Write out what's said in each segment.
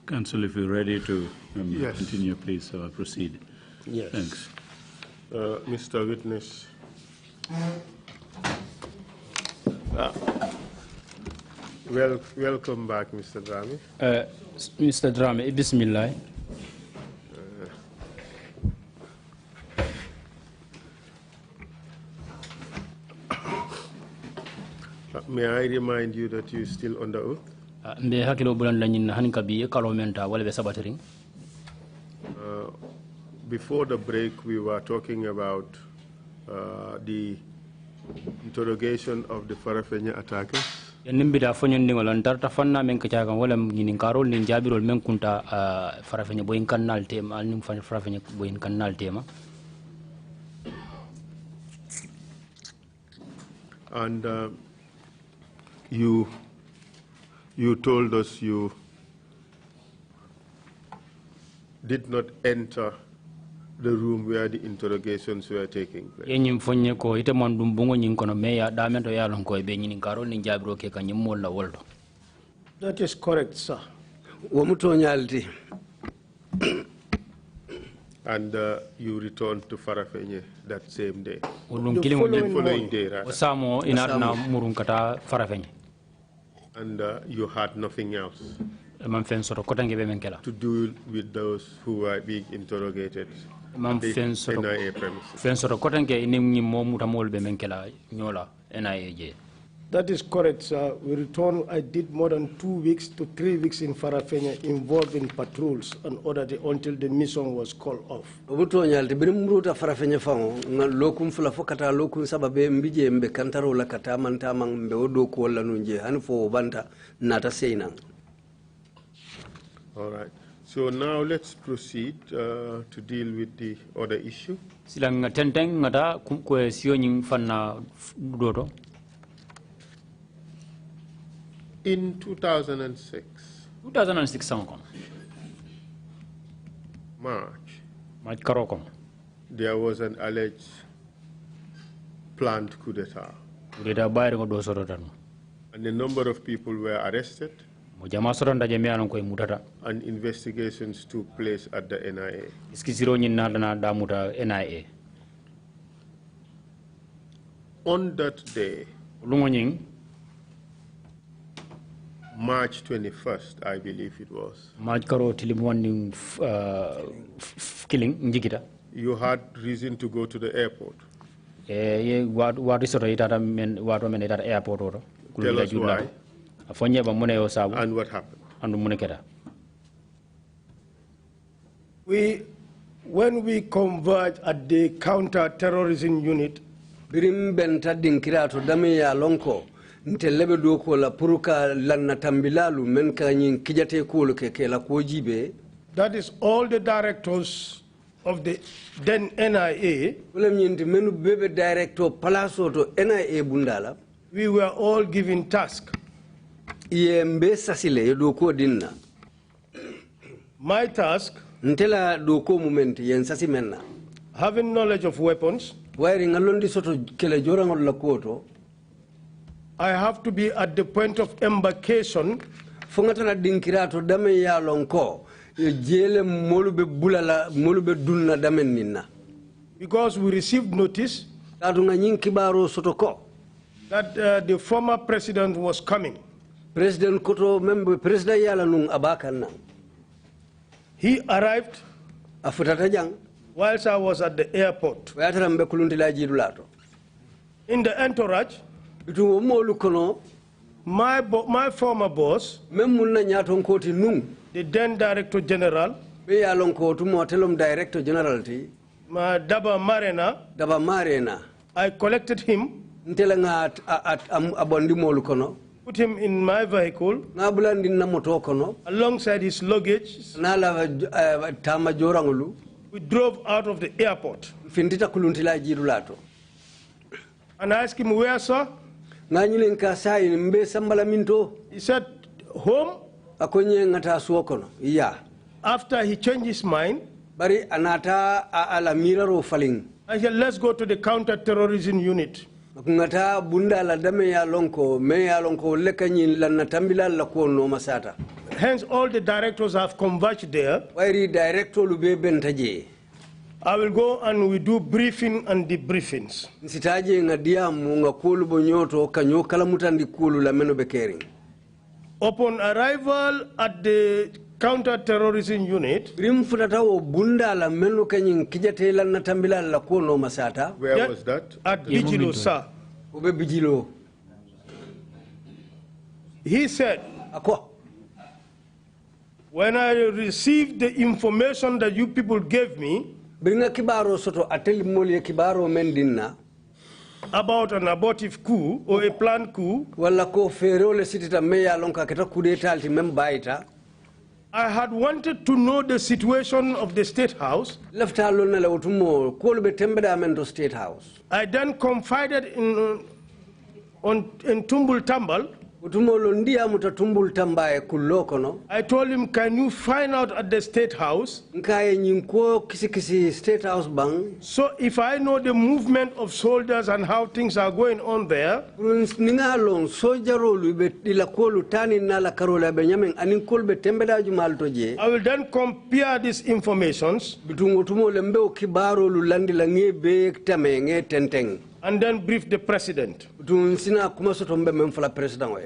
Council, if you're ready to yes. continue, please proceed. Yes. Thanks. Mr. Witness. Welcome back, Mr. Drammeh. Mr. Drammeh, Bismillah. May I remind you that you're still under oath? Before the break, we were talking about the interrogation of the Farafenni attackers. And you told us you did not enter the room where the interrogations were taking place. That is correct, sir. And you returned to Farafenni that same day. The following day, right? And you had nothing else to do with those who were being interrogated at the NIA premises. That is correct, sir. We returned. I did more than 2 weeks to 3 weeks in Farafenni, involved in patrols and other until the mission was called off. All right. So now let's proceed to deal with the other issue. In 2006, March, there was an alleged planned coup d'etat. And a number of people were arrested. And investigations took place at the NIA. On that day, March 21st, I believe it was. You had reason to go to the airport. Tell us why. And what happened? When we converged at the counter-terrorism unit, that is all the directors of the then NIA. We were all given tasks. My task, having knowledge of weapons, I have to be at the point of embarkation because we received notice that the former president was coming. President Koto member President Yalanung Abakan. He arrived whilst I was at the airport. In the entourage, my former boss, the then Director General, Daba Marena, I collected him, put him in my vehicle, alongside his luggage. We drove out of the airport. And I asked him, where, sir? He said, home. After he changed his mind, I said, let's go to the counter-terrorism unit. hence all the directors have converged there. Wairi director lube bentaje. I will go and we do briefing and debriefings. Nsitaje ngadia munga kulu bonyoto kanyo kala mutandi kulu la meno bekering. Upon arrival at the counter-terrorism unit, Rim futata wo bunda la meno kanyin kijatela natambila la kuno masata. Where was that? At Bijilo, sir. Ube Bijilo. He said, Akwa. when I received the information that you people gave me Bringa kibaro soto atel moli kibaro mendinna. about an abortive coup or a planned coup, Wala ko ferole sitita meya lonka keta kudeta alti membaita. I had wanted to know the situation of the State House. Lefta lona la utumo kolbe tembeda amendo State House. I then confided in Tumbul Tambal. Utumo londia mutatumbul tambaye kulokono. I told him, can you find out at the State House? Nkaye nyinko kisi State House bang. So if I know the movement of soldiers and how things are going on there, Ningalong sojaro lube ila kolu tani nala karola benyamin anin kolbe tembeda jumaltoje. I will then compare these informations Bitungo tumo lembeo kibaro lulandi la ngebe tame nge tenteng. and then brief the president. Sina kumasoto mbe memfala president we.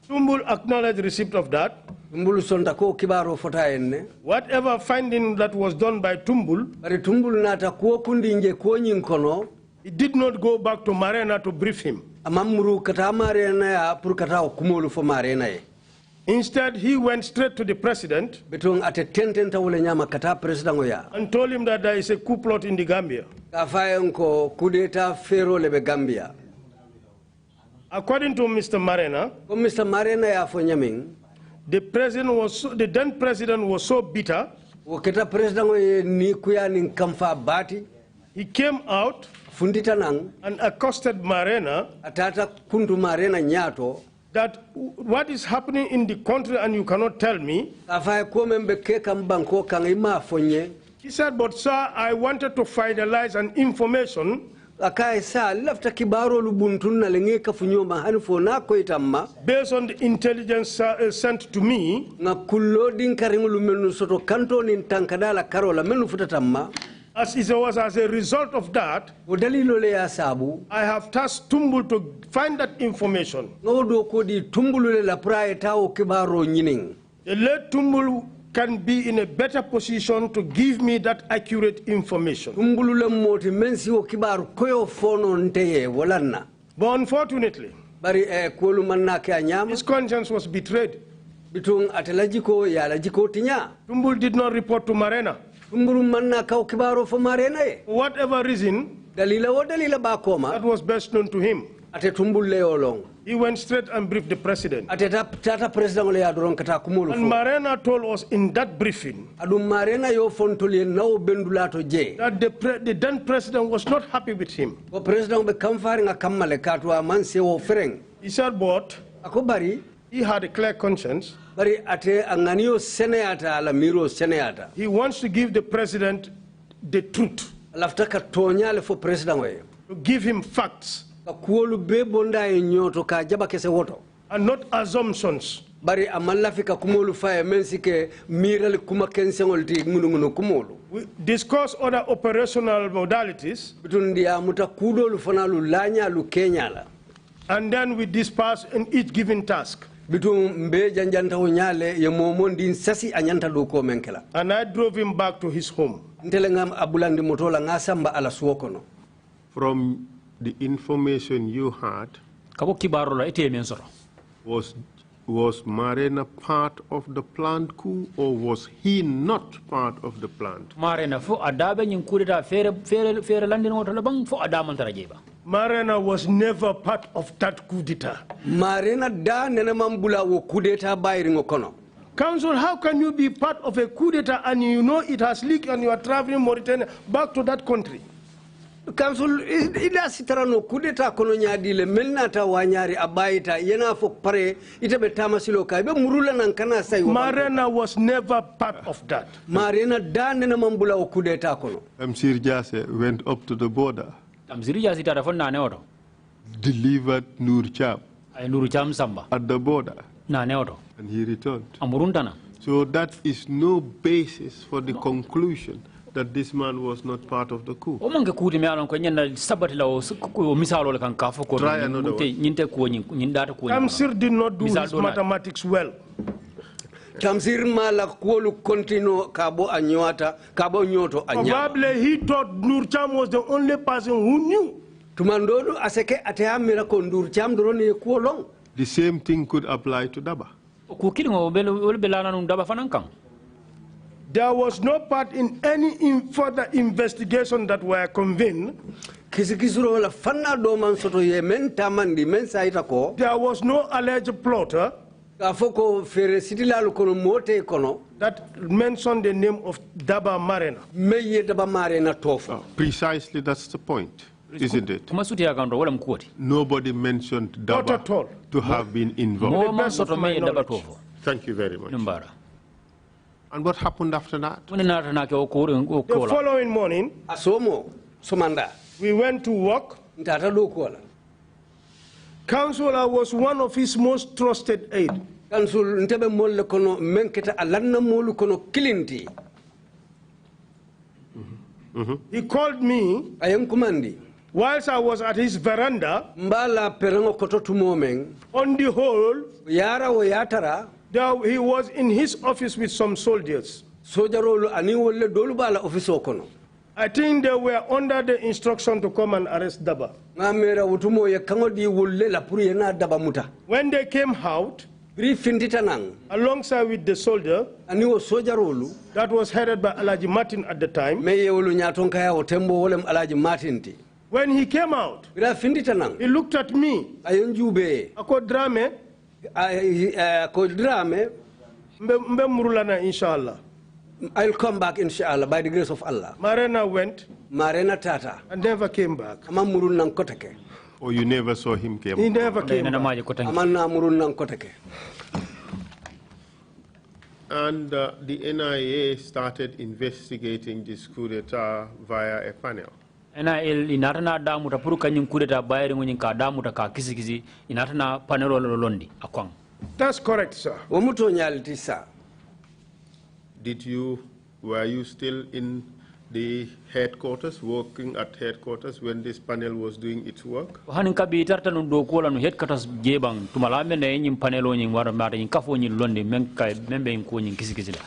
Tumbul acknowledged receipt of that. Tumbul sonta ko kibaro fota enne. Whatever finding that was done by Tumbul, Bari tumbul nata ko kundi nje ko nyinkono. he did not go back to Marena to brief him. Amamuru kata marena ya pur kata kumolu fo marena ye. Instead, he went straight to the president Betong ate tenten tawule nyama kata president ya. and told him that there is a coup plot in the Gambia. Kafayen ko kudeta fero lebe Gambia. According to Mr. Marena, Ko Mr. Marena ya fo nyamin. the then president was so bitter, Waketa president ye ni kuya nin kamfa bati. he came out Fundita nang. and accosted Marena Atata kuntu marena nyato. that what is happening in the country and you cannot tell me. Kafaye ko membe ke kambanko kang ima fonye. He said, but sir, I wanted to finalize an information Akai sa lafta kibaro lubuntun na lenge ka funyo mahani fo na ko itamma. based on the intelligence sent to me. Nga kullo din karingu lumenu soto kanto nin tankadala karola menu futatamma. As it was as a result of that, O dalilo le ya sabu. I have tasked Tumbul to find that information. Ngodo ko di tumbulule la prae tawo kibaro nyining. The late Tumbul can be in a better position to give me that accurate information. Tumbulule moti mensi o kibaro koyo fono nteye walanna. But unfortunately, Bari kolu manna ke anyama. his conscience was betrayed. Bitung atelajiko ya lajiko tinya. Tumbul did not report to Marena. Tumbulu manna ka o kibaro fo marena ye. For whatever reason, Dalila o dalila ba koma. that was best known to him. Ate tumbule olong. He went straight and briefed the president. Ate tata president le ya doron kata kumulu And fo. Marena told us in that briefing Adum marena yo fontoli nawo bendulato je. that the then president was not happy with him. O president be kamfari nga kammale katwa manse wo fereng. He said, but Ako bari he had a clear conscience. bari ate anganiyo seneata ala miro seneata. He wants to give the president the truth, Lafta ka tonyale fo president we. to give him facts Ka kuolu be bonda e nyoto ka jaba kese woto. and not assumptions. Bari amallafi ka kumolu faye mensi ke miral kuma kensengol ti ngunu kumolu. We discuss other operational modalities, Bitundi ya muta kudolu fana lu lanya lu kenyala. and then we disperse in each given task. Bitum mbe janjanta ho nyale ye momondin sasi anyanta do ko menkela. And I drove him back to his home. Ntelengam abulandi motola ngasamba ala suokono. From the information you had, Kabo kibaro la ite men soro. was Marena part of the planned coup or was he not part of the planned? Marena fo adabe nyin kudeta fere landin woto la bang fo adaman tarajeba. Marena was never part of that coup d'etat. Marena da nene mambula wo kudeta bayri ngokono. Council, how can you be part of a coup d'etat and you know it has leaked and you are traveling Mauritania back to that country? Council ida sitarano kudeta kono nyadi le melnata wanyari abaita yena fok pare itabe tamasilo kai be murula nan kana sai Marena was never part of that. Marena da nene mambula wo kudeta kono. Msir Jase went up to the border, Tamziri jasi tara fon nane oto. delivered Nur Cham Ay nuru cham samba. at the border, Nane oto. And he returned. Amuruntana. So that is no basis for the conclusion that this man was not part of the coup. O manke kuti me alon ko nyanda sabati la o misalo le kan ka fo ko Try another one. nyinte ko nyindata ko Tamsir did not do Misal his donat. mathematics well. Tamsir mala kuolu continue kabo anyota kabo nyoto anya. Probably he thought Nur Cham was the only person who knew. Tumandodo aseke ateamira ko Nur Cham doroni kuolong. The same thing could apply to Daba. ko kilingo belana num daba fanan kan. There was no part in any further investigation that were convened. Kisikisuro la fanna do man soto ye men tamandi men saita ko. There was no alleged plotter Afoko fere sitilalu kono mote kono. that mentioned the name of Daba Marena. Meye daba marena tofa. Precisely, that's the point, isn't it? Kuma suti ya kan wala mkuoti. Nobody mentioned Not Daba at all. to have been involved. Mo the man best soto of my me daba knowledge. tofo. Thank you very much. Numbara. And what happened after that? Mune nata na ke o ko The following morning, Asomo somanda. we went to work. Ntata do kola. Counselor was one of his most trusted aides. Kansul ntebe molle kono menketa alanna molu kono kilinti. He called me Ayam kumandi. whilst I was at his veranda. Mbala perango kototu momeng. On the whole, Yara wo yatara. he was in his office with some soldiers. Sojarolu ani wolle dolu bala ofiso kono. I think they were under the instruction to come and arrest Daba. Ngamera utumo ye kango di wolle la puri yena daba muta. When they came out, Bri findita nang. alongside with the soldier Ani wo sojarolu. that was headed by Alaji Martin at the time, Meye wolu nyaton kaya o tembo wolem alaji matinti. when he came out, Bra findita nang. he looked at me. Ayon jube. Ako Drammeh, Ko Drammeh. mbe murulana inshallah. I'll come back inshallah by the grace of Allah. Marena went Marena tata. and never came back. Ama murun nang koteke. Or you never saw him came? He never came nana back. maji ko tangi. Amanna murun nang koteke. And the NIA started investigating this coup d'etat via a panel. Ena inata na damu ta puru kanyum kudeta bayri ngunyin ka damu ta ka kisi inata na panelo londi akwang. That's correct, sir. Omuto nyaliti sa. Were you still in the headquarters, working at headquarters when this panel was doing its work? Hanin kabi tarta no do ko la no headquarters jebang tumala men ne nyim panelo nyin wara mata nyin kafo nyin londi men kay membe ko nyin kisi la.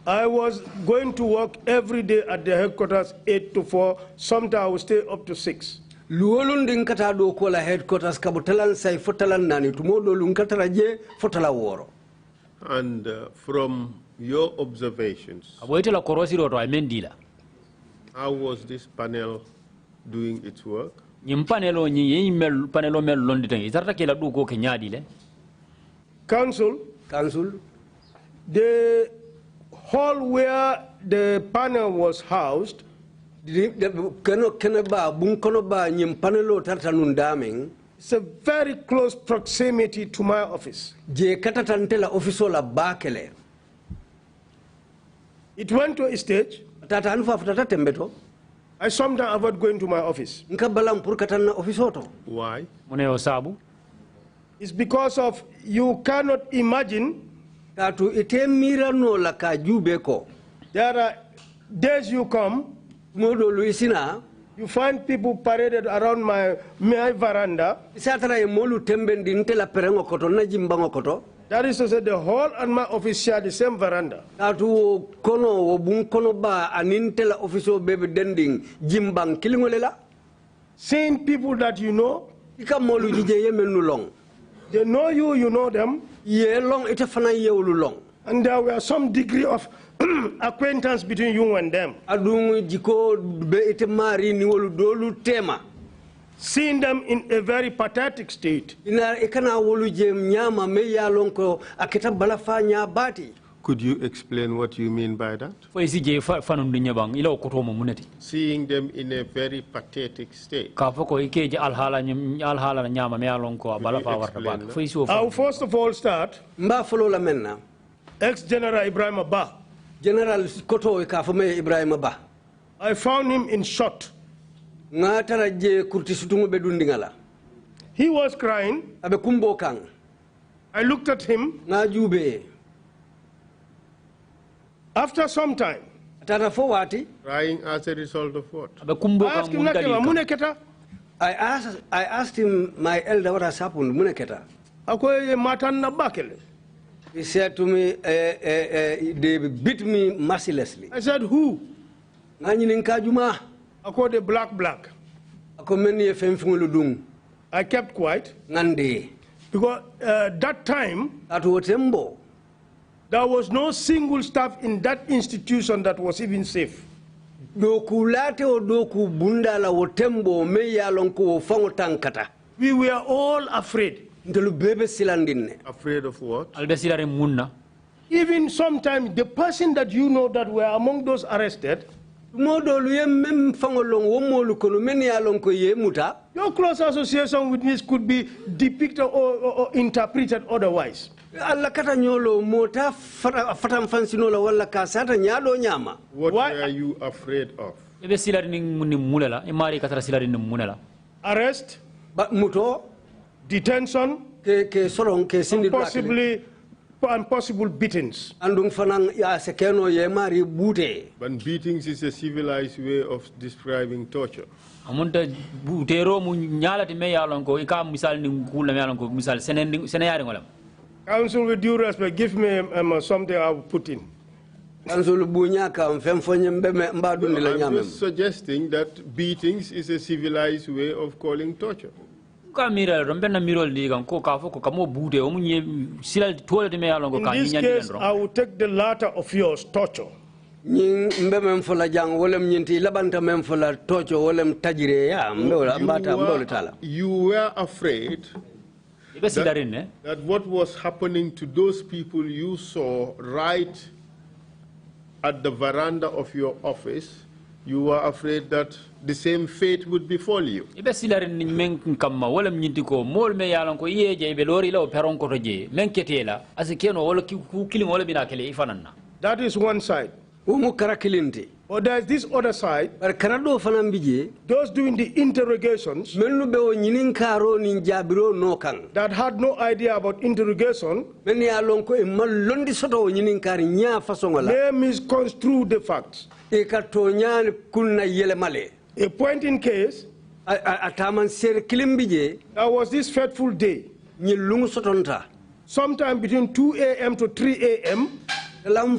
I was going to work every day at the headquarters 8 to 4. Sometimes I would stay up to 6. Luolun din kata do ko la headquarters kabutalan say fotalan nani tumodo lun katara je fotala woro. And from your observations, Aboite la korosi ro to ay mendila. how was this panel doing its work? Nyim panelo nyin mel panelo mel londi tan itarta ke la du ko ke nyaadi le. Council, the hall where the panel was housed it's a very close proximity to my office. It went to a stage I sometimes avoid going to my office. Why? It's because of you cannot imagine. There are days you come, you find people paraded around my veranda. That is to say, the hall and my office share the same veranda. Seeing people that you know, they know you, you know them, and there were some degree of acquaintance between you and them. Seeing them in a very pathetic state. Could you explain what you mean by that? Seeing them in a very pathetic state. I'll first of all start ex-General Ebrima Ba. General Koto Ibrahim Ba. I found him in shot. He was crying. I looked at him. Na jube. After some time, Tata fo wati. Crying as a result of what? I asked him, I asked him, my elder, what has happened, Muneketa. He said to me, they beat me mercilessly. I said, who? I I called the black. I kept quiet. Because that time, there was no single staff in that institution that was even safe. We were all afraid. Afraid of what? Even sometimes the person that you know that were among those arrested, your close association with this could be depicted or interpreted otherwise. What were you afraid of? Arrest, detention, and possible beatings. But beatings is a civilized way of describing torture. Council, with due respect, give me something I will put in. I'm just suggesting that beatings is a civilized way of calling torture. In this case, I will take the latter of yours, torture. You were afraid that what was happening to those people you saw right at the veranda of your office, you were afraid that the same fate would befall you. That is one side. But there's this other side. Those doing the interrogations that had no idea about interrogation, they misconstrue the facts. A point in case, there was this fateful day, sometime between 2 a.m. to 3 a.m., all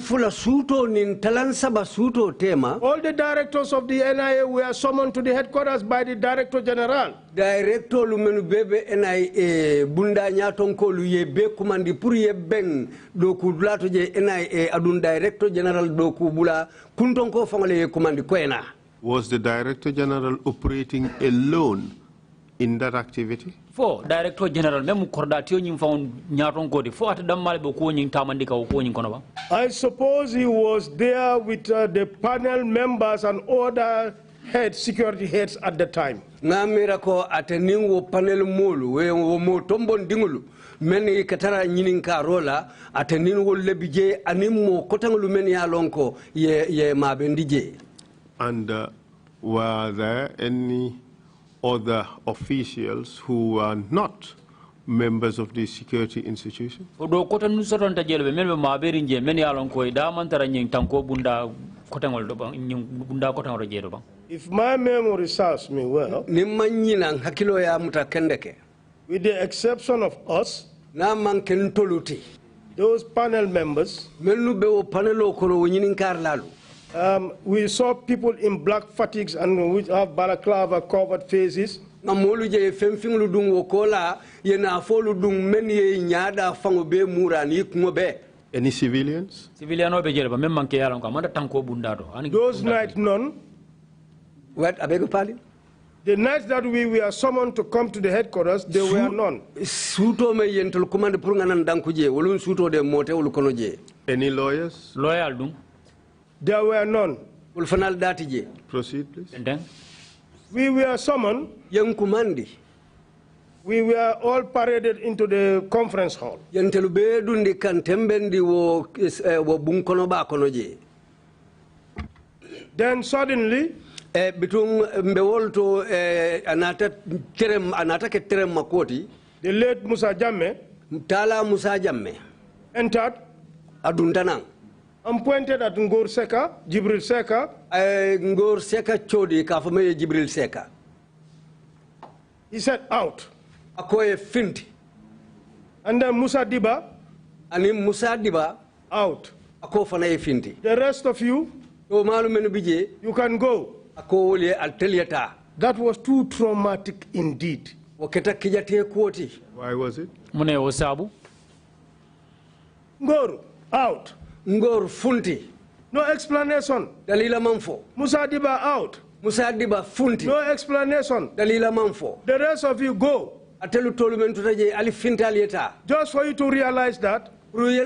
the directors of the NIA were summoned to the headquarters by the Director General. Director lumenu bebe NIA bunda nyatonko luye be kumandi puriye beng doku dulato je NIA adun Director General doku bula kuntonko fangale kumandi kwena. Was the Director General operating alone in that activity? For Director General, memu kordatio nyim faun nyaton kodi. For ati dammal be ko nyim tamandika o ko nyim kono ba. I suppose he was there with the panel members and other heads, security heads at the time. Ngamira ko atening wo panel molu we wo mo tombon dingulu meni katara nyinin karola atenin wo lebije animo kotangulu meni alonko ye mabendije. And were there any other officials who were not members of the security institution? If my memory serves me well, with the exception of us, those panel members, we saw people in black fatigues and which have balaclava covered faces. Any civilians? Those nights, none. What? I beg your pardon? The nights that we were summoned to come to the headquarters, there were none. Any lawyers? There were none. Proceed, please. We were summoned. We were all paraded into the conference hall. Then suddenly, the late Musa Jammeh Tala Musa Jammeh entered aduntanang and pointed at Ngor Seka, Jibril Seka. Ngor Seka chodi ka fome Jibril Seka. He said, out. Akoye finti. And then Musa Diba. Ani Musa Diba. Out. Ako fana finti. The rest of you, you can go. That was too traumatic indeed. Why was it? Ngor, out. Ngor funti. No explanation. Dalila manfo. Musa Diba, out. Musa Diba funti. No explanation. Dalila manfo. The rest of you go. Atelu tolumentutaje ali fintalieta. Just for you to realize that. Your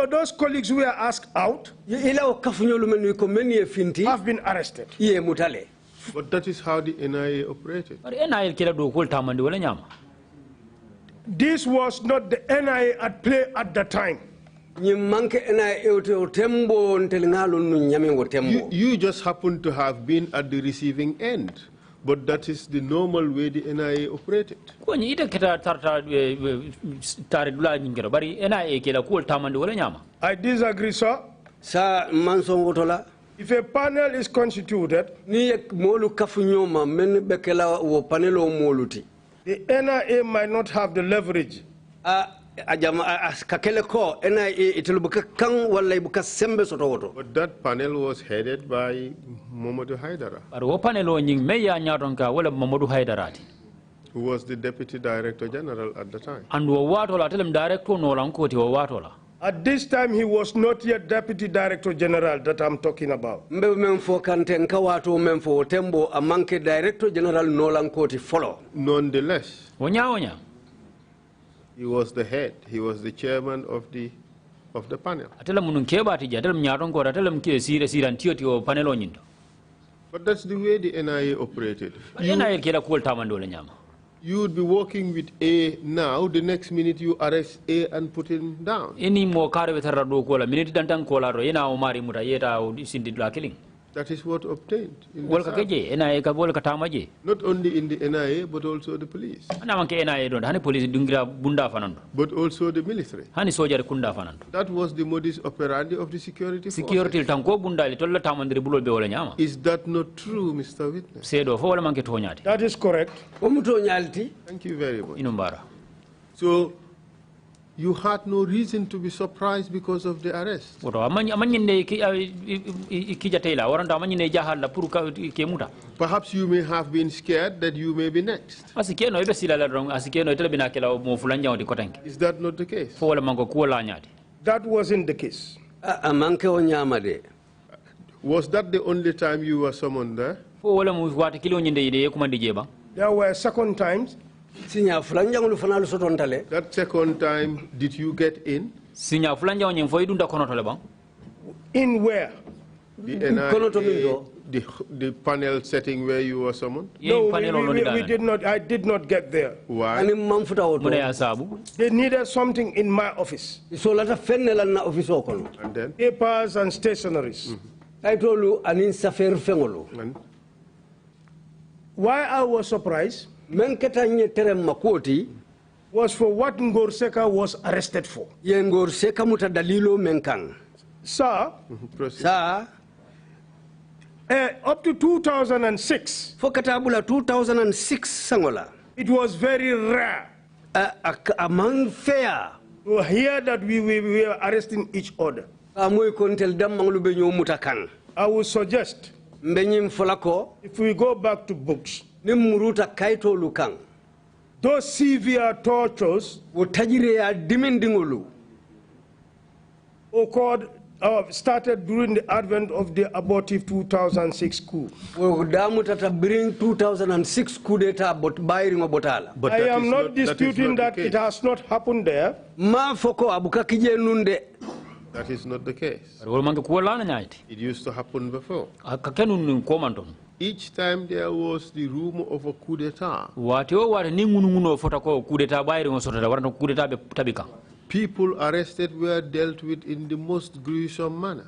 those colleagues who were asked out have been arrested. But that is how the NIA operated. This was not the NIA at play at the time. You just happen to have been at the receiving end. But that is the normal way the NIA operated. I disagree, sir. If a panel is constituted, the NIA might not have the leverage. But that panel was headed by Mamadou Haidara, who was the Deputy Director General at the time. At this time, he was not yet Deputy Director General that I'm talking about. Nonetheless, he was the head. He was the chairman of the panel. But that's the way the NIA operated. You would be working with A now, the next minute you arrest A and put him down. That is what obtained in the not only in the NIA, but also the police. But also the military. That was the modus operandi of the security forces. Is that not true, Mr. Witness? That is correct. Thank you very much. So, you had no reason to be surprised because of the arrest. Perhaps you may have been scared that you may be next. Is that not the case? That wasn't the case. Was that the only time you were summoned there? There were second times. That second time, did you get in? In where? The NIA, the panel setting where you were summoned? No, we did not. I did not get there. Why? They needed something in my office. And then? Papers and stationaries. And? Why I was surprised was for what Ngor Seka was arrested for. Sir, up to 2006, it was very rare to hear that we were arresting each other. I would suggest, if we go back to books, those severe tortures occurred, started during the advent of the abortive 2006 coup. I am not disputing that it has not happened there. That is not the case. It used to happen before. Each time there was the rumor of a coup d'etat, people arrested were dealt with in the most gruesome manner.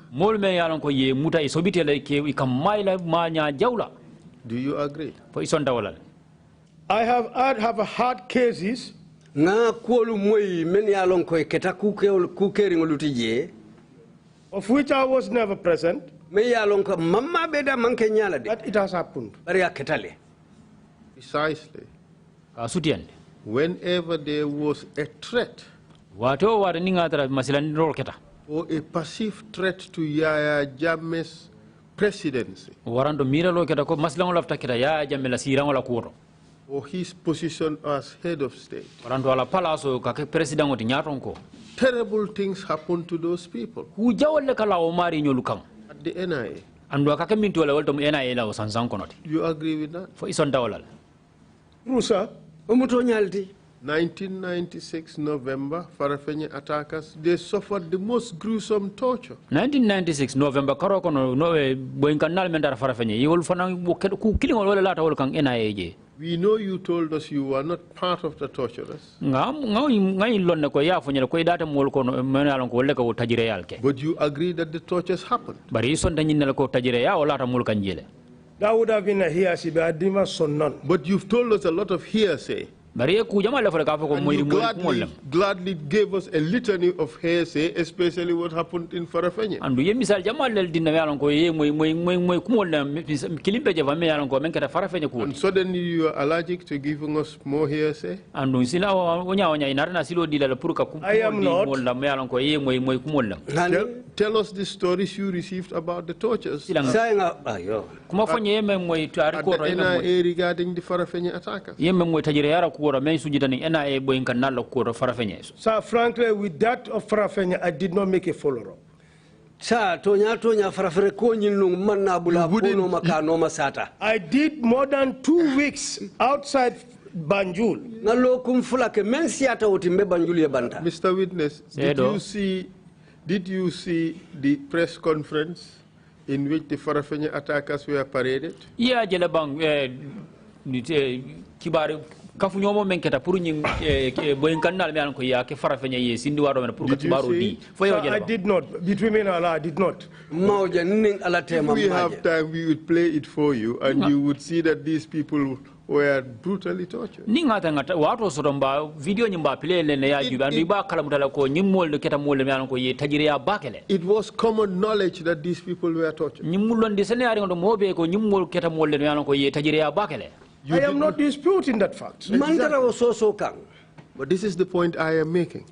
Do you agree? I have had cases nga kuolu moy men ya lon ko keta ku keri ngoluti je of which I was never present. Me ya lon ko mamma be da manke nyala de. But it has happened. Bari ya ketale. Precisely. Asutiande. Whenever there was a threat, or a perceived threat to Yaya Jammeh's presidency, or his position as head of state, terrible things happened to those people at the NIA. You agree with that? Rusa, 1996 November, Farafenni attackers, they suffered the most gruesome torture. 1996 November, We know you told us you were not part of the torturers. But you agree that the tortures happened. that would have been a hearsay, but I didn't son none. But you've told us a lot of hearsay. And you gladly gave us a litany of hearsay, especially what happened in Farafenni. And suddenly you are allergic to giving us more hearsay? I am not. Tell us the stories you received about the tortures at the NIA regarding the Farafenni attackers. Sir, frankly, with that of Farafenni, I did not make a follow-up. I did more than 2 weeks outside Banjul. Mr. Witness, did you see the press conference in which the Farafenni attackers were paraded? Yeah, Jelabang, Kibari. I did not. Between me and Allah, I did not. If we have time, we would play it for you, and you would see that these people were brutally tortured. It was common knowledge that these people were tortured. I am not disputing that fact. But this is the point I am making.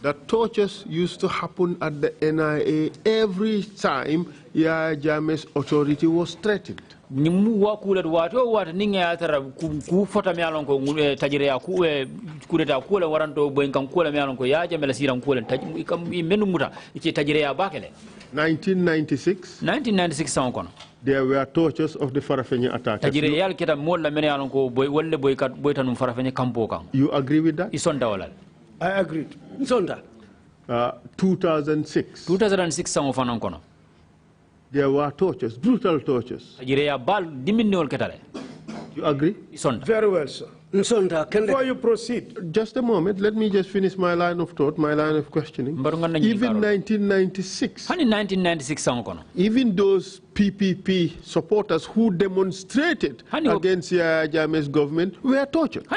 That tortures used to happen at the NIA every time Yaya Jammeh's authority was threatened. In 1996, there were tortures of the Farafenni attackers. You agree with that? I agreed. 2006. There were tortures, brutal tortures. You agree? Very well, sir. Before you proceed. Just a moment, let me just finish my line of thought, my line of questioning. Even 1996, even those PPP supporters who demonstrated against Yaya Jammeh's government were tortured.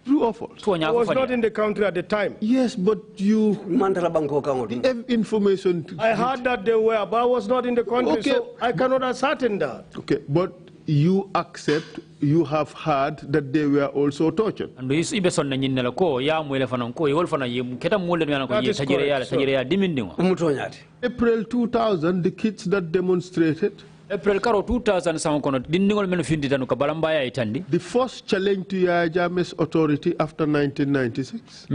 True or false? I was not in the country at the time. Yes, but you have information. I heard that they were, but I was not in the country, so I cannot ascertain that. Okay, but you accept, you have heard that they were also tortured. That is correct, April 2000, the kids that demonstrated, April 2000 the first challenge to Yaya Jammeh's authority after 1996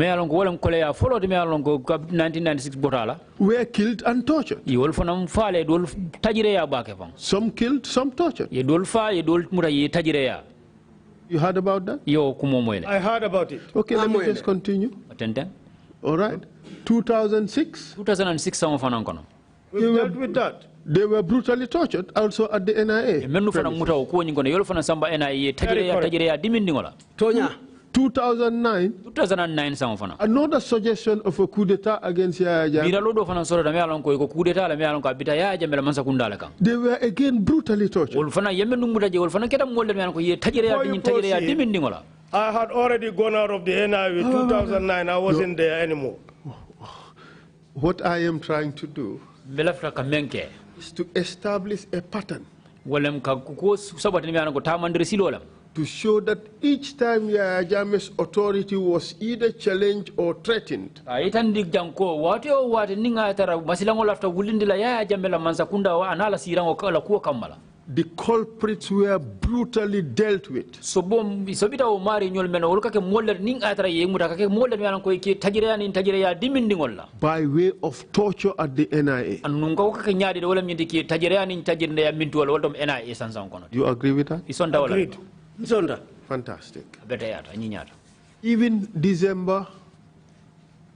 were killed and tortured. Some killed, some tortured. You heard about that? I heard about it. Okay, let me just continue. All right. 2006. We dealt with that. They were brutally tortured also at the NIA. Tonya, 2009. 2009 sang fana. Another suggestion of a coup d'etat against Yaya Jammeh. Mira lodo fana soro da me alon ko coup d'etat la me alon ka bita Yaya Jammeh la mansa kunda la kan. They were again brutally tortured. Wol fana yemme numu daje wol fana keda molde me alon ko ye tajere ya din tajere ya dimindi ngola. I had already gone out of the NIA in 2009. I wasn't there anymore. What I am trying to do is to establish a pattern to show that each time Yaya Jammeh's authority was either challenged or threatened, the culprits were brutally dealt with. By way of torture at the NIA. You agree with that? Agreed. Fantastic. Even December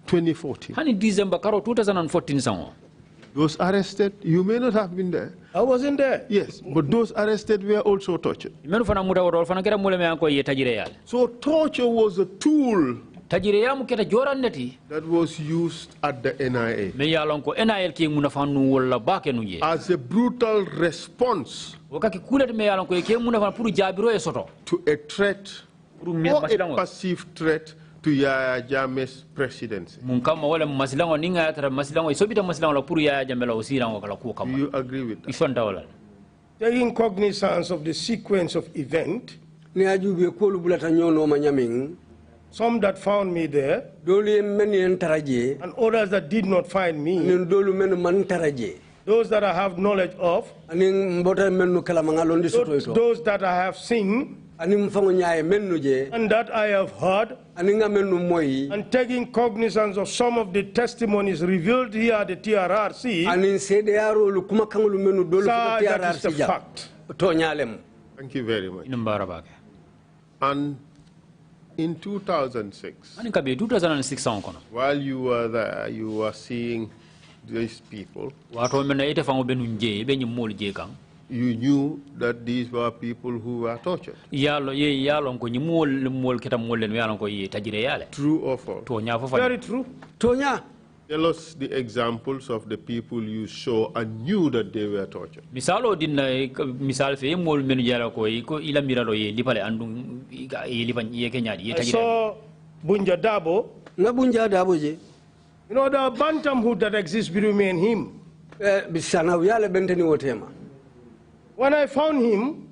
2014. Those arrested, you may not have been there. I wasn't there. Yes, but those arrested were also tortured. So torture was a tool that was used at the NIA as a brutal response to a threat or a perceived threat to Yaya Jammeh's presidency. Do you agree with that? Taking cognizance of the sequence of events, some that found me there, and others that did not find me, those that I have knowledge of, those that I have seen, and that I have heard, and taking cognizance of some of the testimonies revealed here at the TRRC, that is the fact. Thank you very much. And in 2006, while you were there, you were seeing these people. You knew that these were people who were tortured. True or false? Very true. Tell us the examples of the people you saw and knew that they were tortured. I saw Bunja Dabo. You know the bantamhood that exists between me and him. When I found him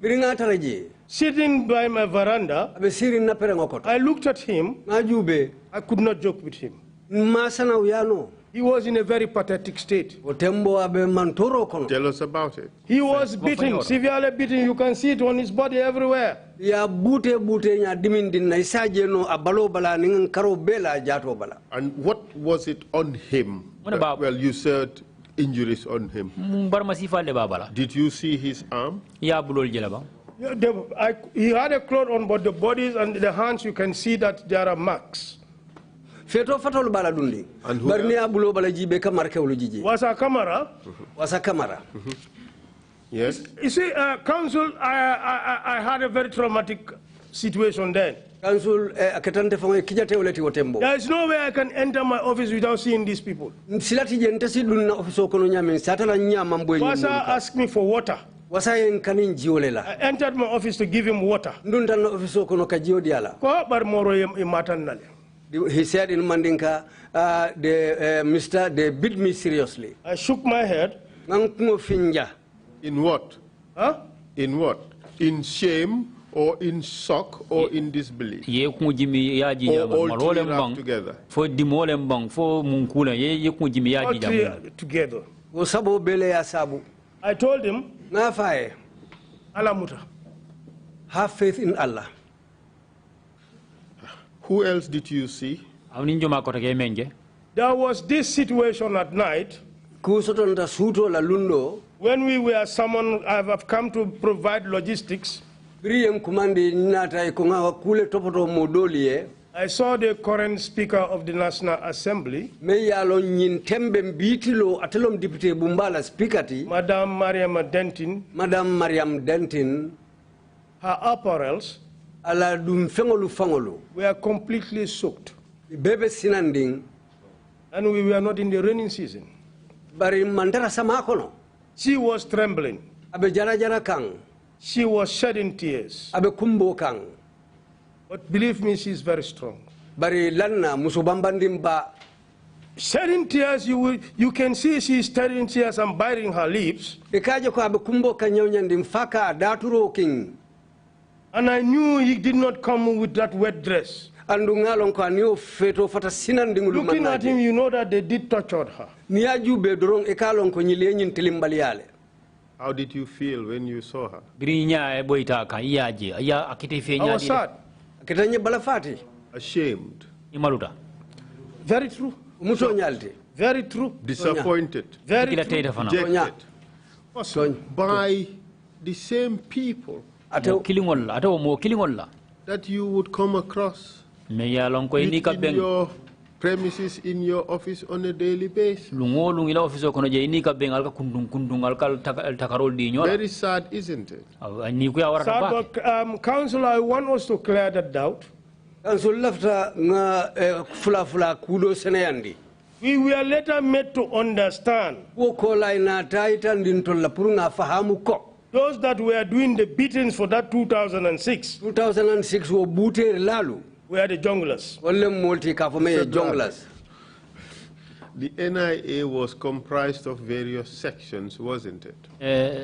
sitting by my veranda, I looked at him. I could not joke with him. He was in a very pathetic state. Tell us about it. He was beaten, severely beaten. You can see it on his body everywhere. And what was it on him? Well, you said injuries on him. Did you see his arm? He had a cloth on, but the bodies and the hands, you can see that there are marks. And who Was a camera. Yes. You see, council, I had a very traumatic situation then. There is no way I can enter my office without seeing these people. Wasa asked me for water. I entered my office to give him water. He said in Mandinka, they beat me seriously. I shook my head. In what? Huh? In what? In shame or in shock or in disbelief? Or all three wrapped together? All three together. I told him, Alamuta. Have faith in Allah. Who else did you see? There was this situation at night when we were summoned. I have come to provide logistics. I saw the current Speaker of the National Assembly, Madame Mariam Dentin, her apparels, ala dum fengolu fangolu We are completely soaked. bebe sinanding And we were not in the raining season. bari mandara sama kono She was trembling. abe jara jara kang She was shedding tears. abe kumbo kang But believe me, she is very strong. bari lanna musubambandim ba Shedding tears, you can see she is shedding tears and biting her lips. ikaje ko abe kumbo ka nyawnyandim faka daturo king. And I knew he did not come with that wet dress. Andu ngalon ko aniyo feto fata sinandingulu Looking at him, you know that they did torture her. Niaju be dorong ekalon ko nyile nyin tilimbaliale. How did you feel when you saw her? Birinya boita ka yaje ya akite fe I was sad. Kitanye balafati. Ashamed. Imaluta. Very true. Muso nyalti. Very true. Disappointed. Very Kila true. teida fana. Rejected. By the same people Mo kilingol that you would come across me ya lon ko ni ka in beng your premises, in your office on a daily basis. lungo lungi la office ko no je ni ka beng al ka kundung al ka takarol di nyola Very sad, isn't it? ni ko ya warata Sad, ba but, Council, I want us to clear that doubt. Kanso lafta nga fula kudo seneyandi. We were later made to understand Wo ko lay na taita ndintolla pour nga fahamu ko. those that were doing the beatings for that 2006 2006 wo bute lalu. were the junglers. Wolle multi ka fome jonglas. The NIA was comprised of various sections, wasn't it?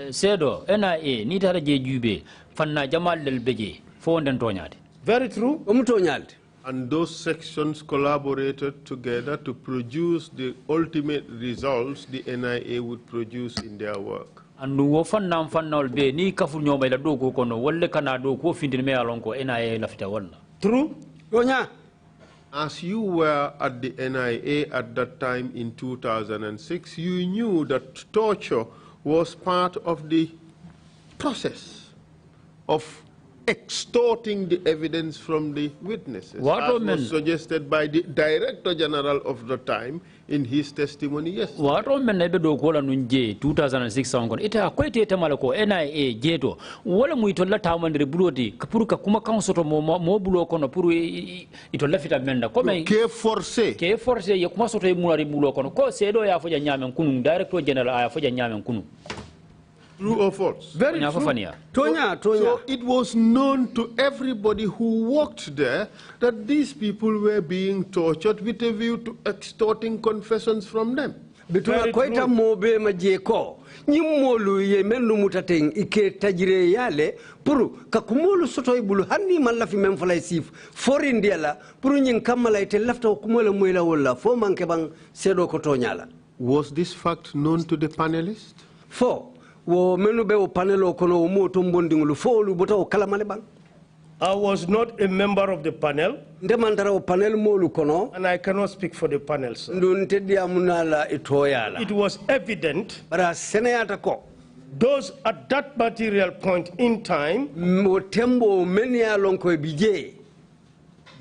sedo NIA ni tara je jube fanna jamal del beje fo nden toñade. Very true. Omuto nyalti. And those sections collaborated together to produce the ultimate results the NIA would produce in their work. Andu wo fannol be ni kafur nyoma ila do ko kono wolle kana do ko findin me alon ko NIA lafita walla. True. Tonya. As you were at the NIA at that time in 2006, you knew that torture was part of the process of extorting the evidence from the witnesses, as was suggested by the Director General of the time in his testimony yesterday. Wato men ebe do ko la nunje 2006 on kon ita ko ite tamala ko NIA jeto wala mu itolla tamandre buloti pour ka kuma kan soto mo bulo kono pour itolla fita menda ko men ke forcé ye kuma soto e mulari bulo kono ko sedo ya foja nyamen kunu Director General ya foja nyamen kunu. True or false? Very true. Tonya. So it was known to everybody who worked there that these people were being tortured with a view to extorting confessions from them. Bituna koita mobe majeko. Nyimolu ye menu mutateng ike tajire yale puru kakumolu soto ibulu hani malafi memfala isif for indiala puru nyin kamala ite lafta kumole mwela wala fo mankebang sedo kotonyala. Was this fact known to the panelists? Fo wo menu be o panelo kono o mo tombondingulu fo lu bota o kala male bang. I was not a member of the panel. Ndemandara o panel molu kono. And I cannot speak for the panel, sir. Nduntedia munala itoyala. It was evident bara seneyata ko those at that material point in time mo tembo menia lonko bije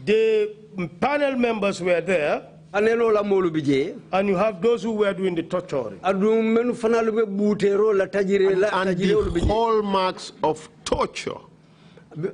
the panel members were there. Anelo la molu bije. And you have those who were doing the torturing. Adu menu fanalu be butero la tajire la tajire the hallmarks of torture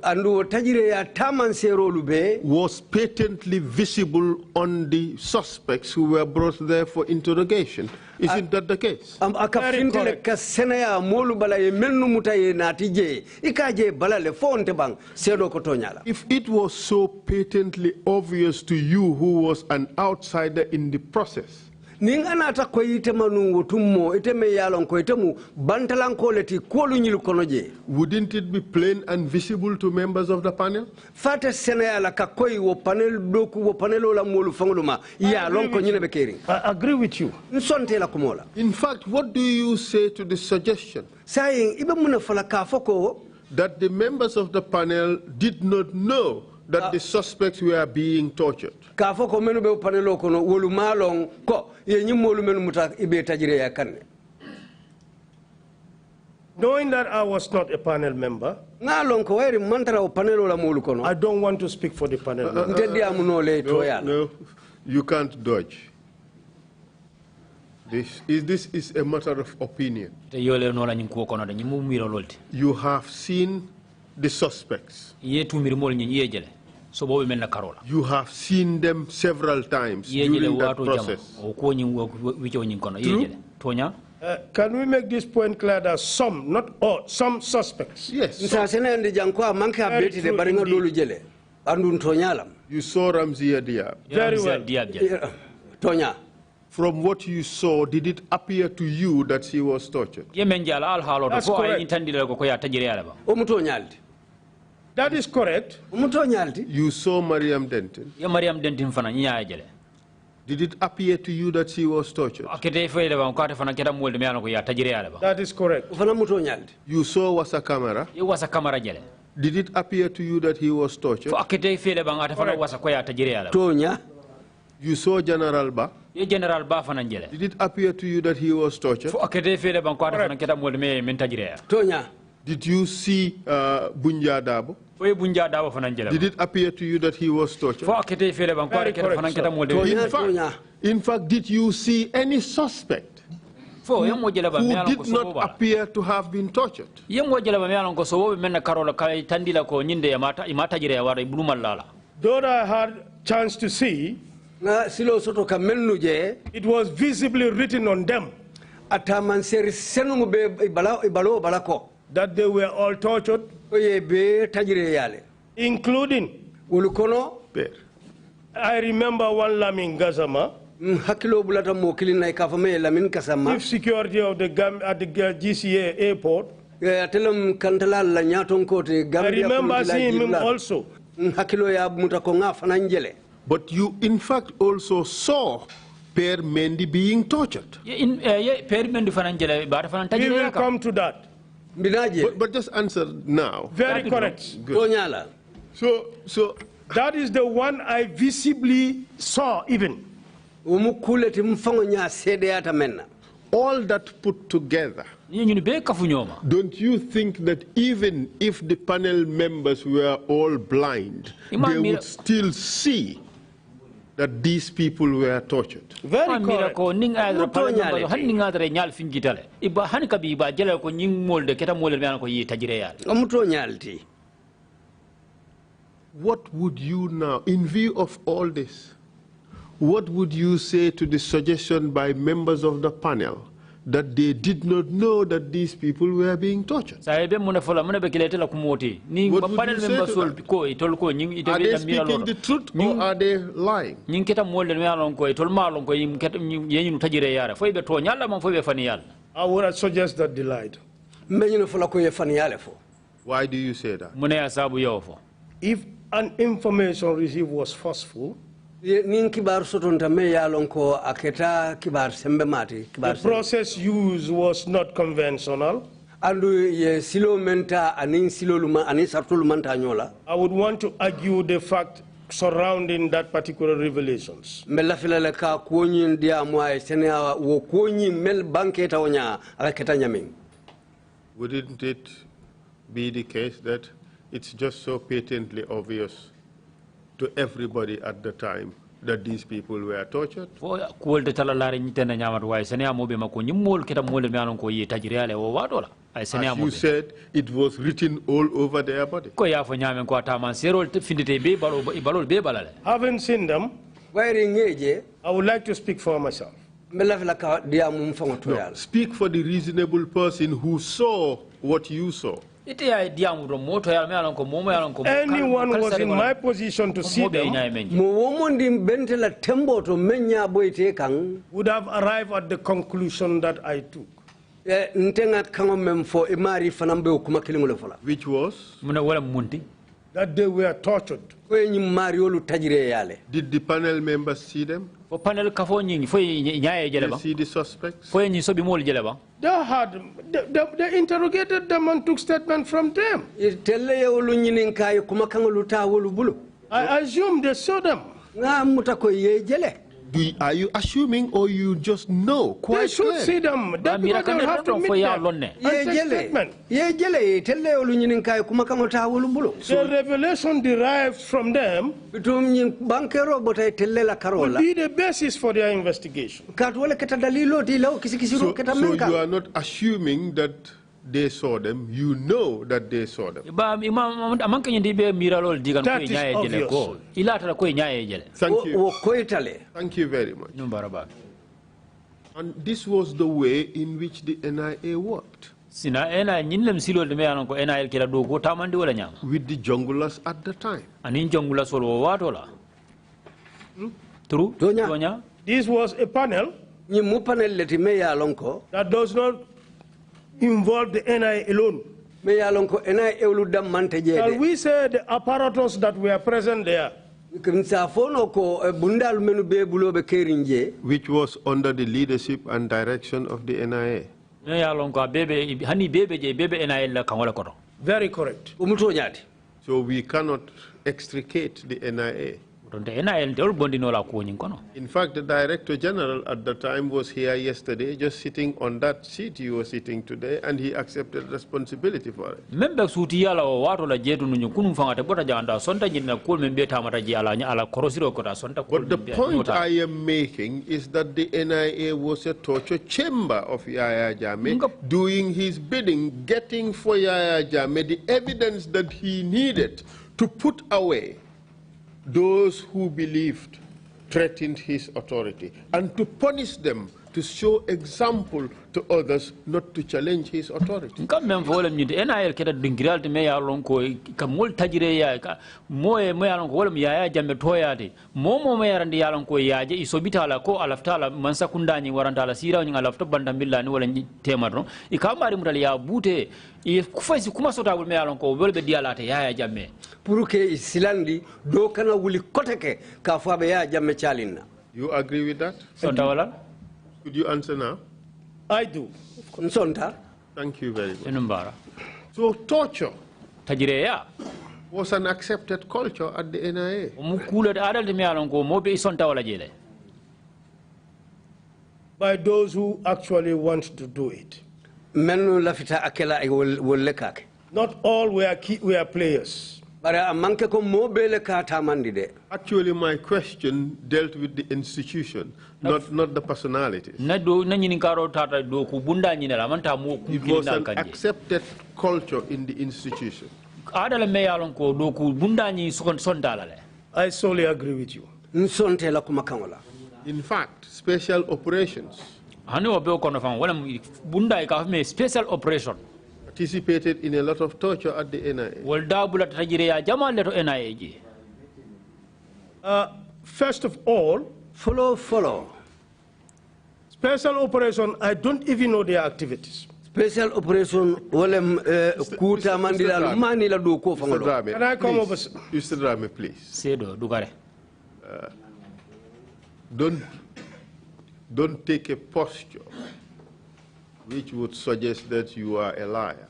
andu tajire ya tamansero lube was patently visible on the suspects who were brought there for interrogation. Isn't that the case? Akafintele ka senaya molu bala ye menu mutaye natije ikaje balale fonte bang sedo kotonyala. If it was so patently obvious to you who was an outsider in the process, ningana ata ko yitemanu wotummo iteme yalon ko itemu bantalan ko leti kolu nyil konoje wouldn't it be plain and visible to members of the panel? Fate senayala ka koy wo panel doku wo panelo la molu fanguluma ya lon ko nyine be keri. I agree with you. Nsonte la kumola. In fact, what do you say to the suggestion saying ibe muna fala ka foko that the members of the panel did not know that the suspects were being tortured? Ka foko menu be panelo kono wolu malon ko ye nyimolu menu muta ibe tajire ya kanne. Knowing that I was not a panel member, I don't want to speak for the panel member. No, you can't dodge. This is a matter of opinion. You have seen the suspects. Ye tumir mol nyi ye jele. So bo men na karola. You have seen them several times during that process. O ko nyi wicho nyi kono ye jele. Tonya? Can we make this point clear that some, not all, some suspects? Yes. You saw Ramziya Diab. Very well. Tonya. From what you saw, did it appear to you that she was tortured? That's correct. That is correct. You saw Mariam Denton. Did it appear to you that she was tortured? That is correct. You saw Wasa Kamara. Did it appear to you that he was tortured? Tonya. You saw General Ba. Did it appear to you that he was tortured? Tonya. Did you see Bunja Dabo? Did it appear to you that he was tortured? In fact, did you see any suspect who did not appear to have been tortured? Though I had chance to see, it was visibly written on them that they were all tortured, including, I remember one Lamin Gazama, chief security of the at the GCA airport. I remember seeing him also. But you in fact also saw Per Mendy being tortured. We will come to that. But just answer now. Very correct. So that is the one I visibly saw even. All that put together, don't you think that even if the panel members were all blind, they would still see that these people were tortured? Very correct. What would you now, in view of all this, what would you say to the suggestion by members of the panel that they did not know that these people were being tortured? What would you say to that? Are they speaking the truth or are they lying? I would suggest that they lied. Why do you say that? If an information received was forceful, the process used was not conventional, I would want to argue the fact surrounding that particular revelations. Wouldn't it be the case that it's just so patently obvious to everybody at the time that these people were tortured? As you said, it was written all over their body. Having seen them, I would like to speak for myself. No, speak for the reasonable person who saw what you saw. Anyone was in my position to see them would have arrived at the conclusion that I took. Which was? That they were tortured. Did the panel members see them? They see the suspects? They interrogated them and took statement from them. I assume they saw them. Are you assuming or you just know? They should see them. That they don't have to meet them. The revelation derived from them would be the basis for their investigation. So you are not assuming that they saw them, you know that they saw them. That is obvious. Thank you. Thank you very much. And this was the way in which the NIA worked. With the junglers at the time. True? This was a panel that does not involve the NIA alone. Shall we say the apparatus that were present there? Which was under the leadership and direction of the NIA. Very correct. So we cannot extricate the NIA. In fact, the Director General at the time was here yesterday, just sitting on that seat you were sitting today, and he accepted responsibility for it. But the point I am making is that the NIA was a torture chamber of Yahya Jammeh, doing his bidding, getting for Yahya Jammeh the evidence that he needed to put away those who believed threatened his authority, and to punish them, to show example to others not to challenge his authority. You agree with that? Could you answer now? I do. Thank you very much. So torture was an accepted culture at the NIA. By those who actually want to do it. Not all were players. Actually, my question dealt with the institution, not the personalities. It was an accepted culture in the institution. I solely agree with you. In fact, special operations participated in a lot of torture at the NIA. First of all, follow. Special operation, I don't even know their activities. Special operation, can I come over? Mr. Drammeh, please. Don't take a posture which would suggest that you are a liar.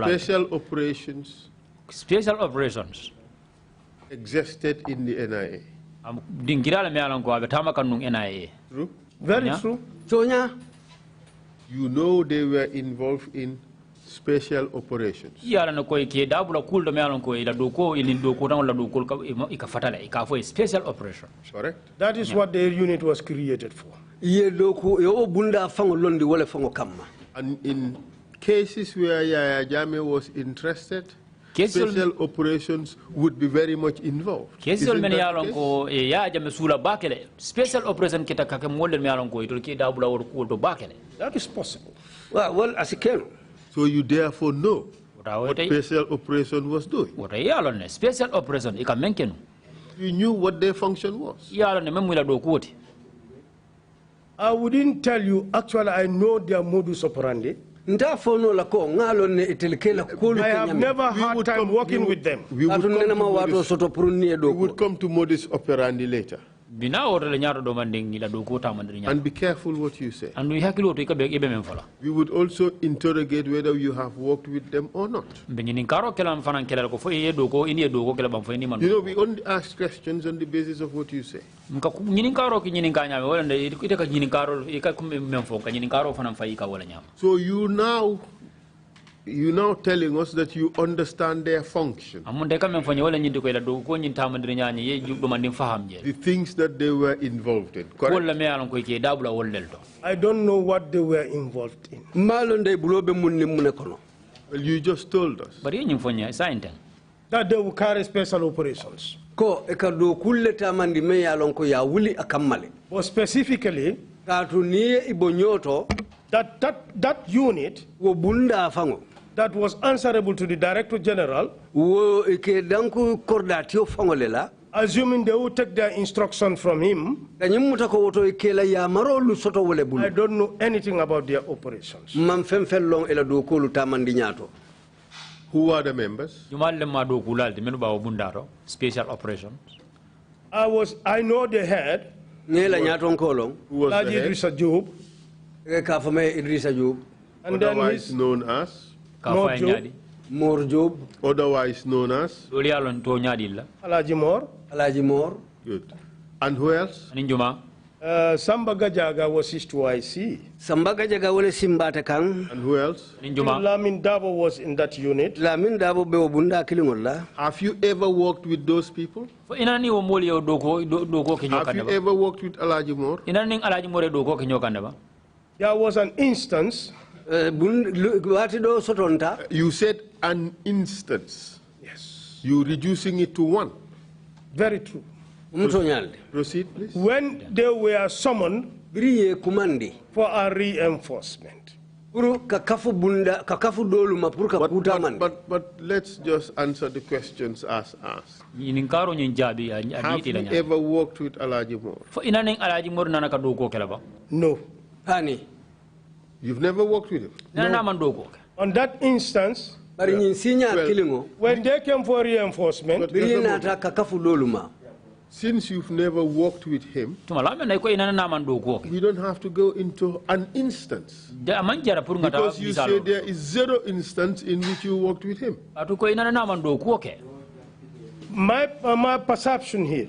Special operations existed in the NIA. True? Very true. You know they were involved in special operations. Special operation. Correct? That is what the unit was created for. And in cases where Yahya Jammeh was interested, special operations would be very much involved. Special operation that is possible. Well, as it can. So you therefore know what special operation was doing. Special operation, You knew what their function was. I wouldn't tell you, actually, I know their modus operandi. I have never had time working with them. We would come to modus operandi later. And be careful what you say. We would also interrogate whether you have worked with them or not. You know, we only ask questions on the basis of what you say. So you now you're now telling us that you understand their function. The things that they were involved in, correct? I don't know what they were involved in. Well, you just told us. That they will carry special operations. But specifically, that unit that was answerable to the Director General, assuming they would take their instruction from him, I don't know anything about their operations. Who are the members? Special operations. I know the head. Who was the head? And then otherwise known as? Mor Job. Otherwise known as? Alaji Mor. Good. And who else? Samba Gajaga was his 2IC. Samba Gajaga was Simbata Kang. And who else? Lamin Dabo was in that unit. Lamin Dabo Beobunda Kilingola. Have you ever worked with those people? Have you ever worked with Alaji Mor? There was an instance. You said an instance. Yes. You're reducing it to one. Very true. Proceed, please. When they were summoned for a reinforcement. But let's just answer the questions as asked. Have you ever worked with Alaji Mor? No. Honey. You've never worked with him? No. On that instance, when they came for reinforcement, since you've never worked with him, we don't have to go into an instance. Because you say there is 0 instance in which you worked with him. My perception here,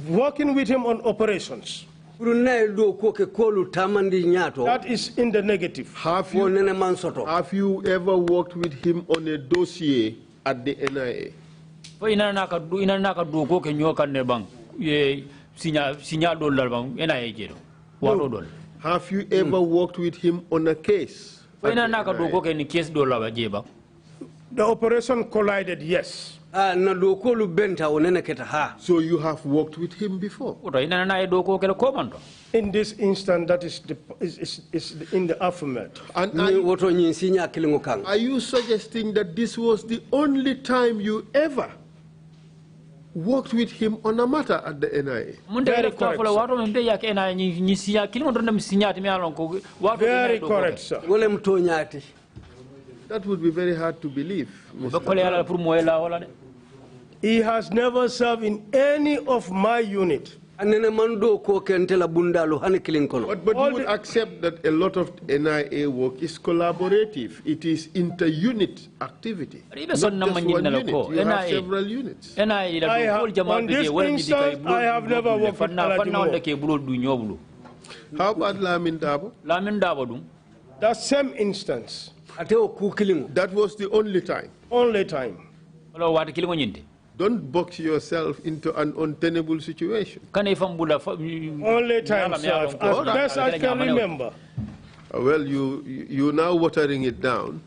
working with him on operations, that is in the negative. Have you ever worked with him on a dossier at the NIA? Have you ever worked with him on a case? The operation collided, yes. So you have worked with him before? In this instance, that is in the affirmative. And are you suggesting that this was the only time you ever worked with him on a matter at the NIA? Very correct, sir. That would be very hard to believe. He has never served in any of my unit. But you would accept that a lot of NIA work is collaborative. It is inter-unit activity. Not just one unit. You have several units. On this instance, I have never worked with Alaji Mor. How about Lamin Dabo? That same instance. That was the only time. Only time. Don't box yourself into an untenable situation. Only time, sir. As best I can remember. Well, you're now watering it down.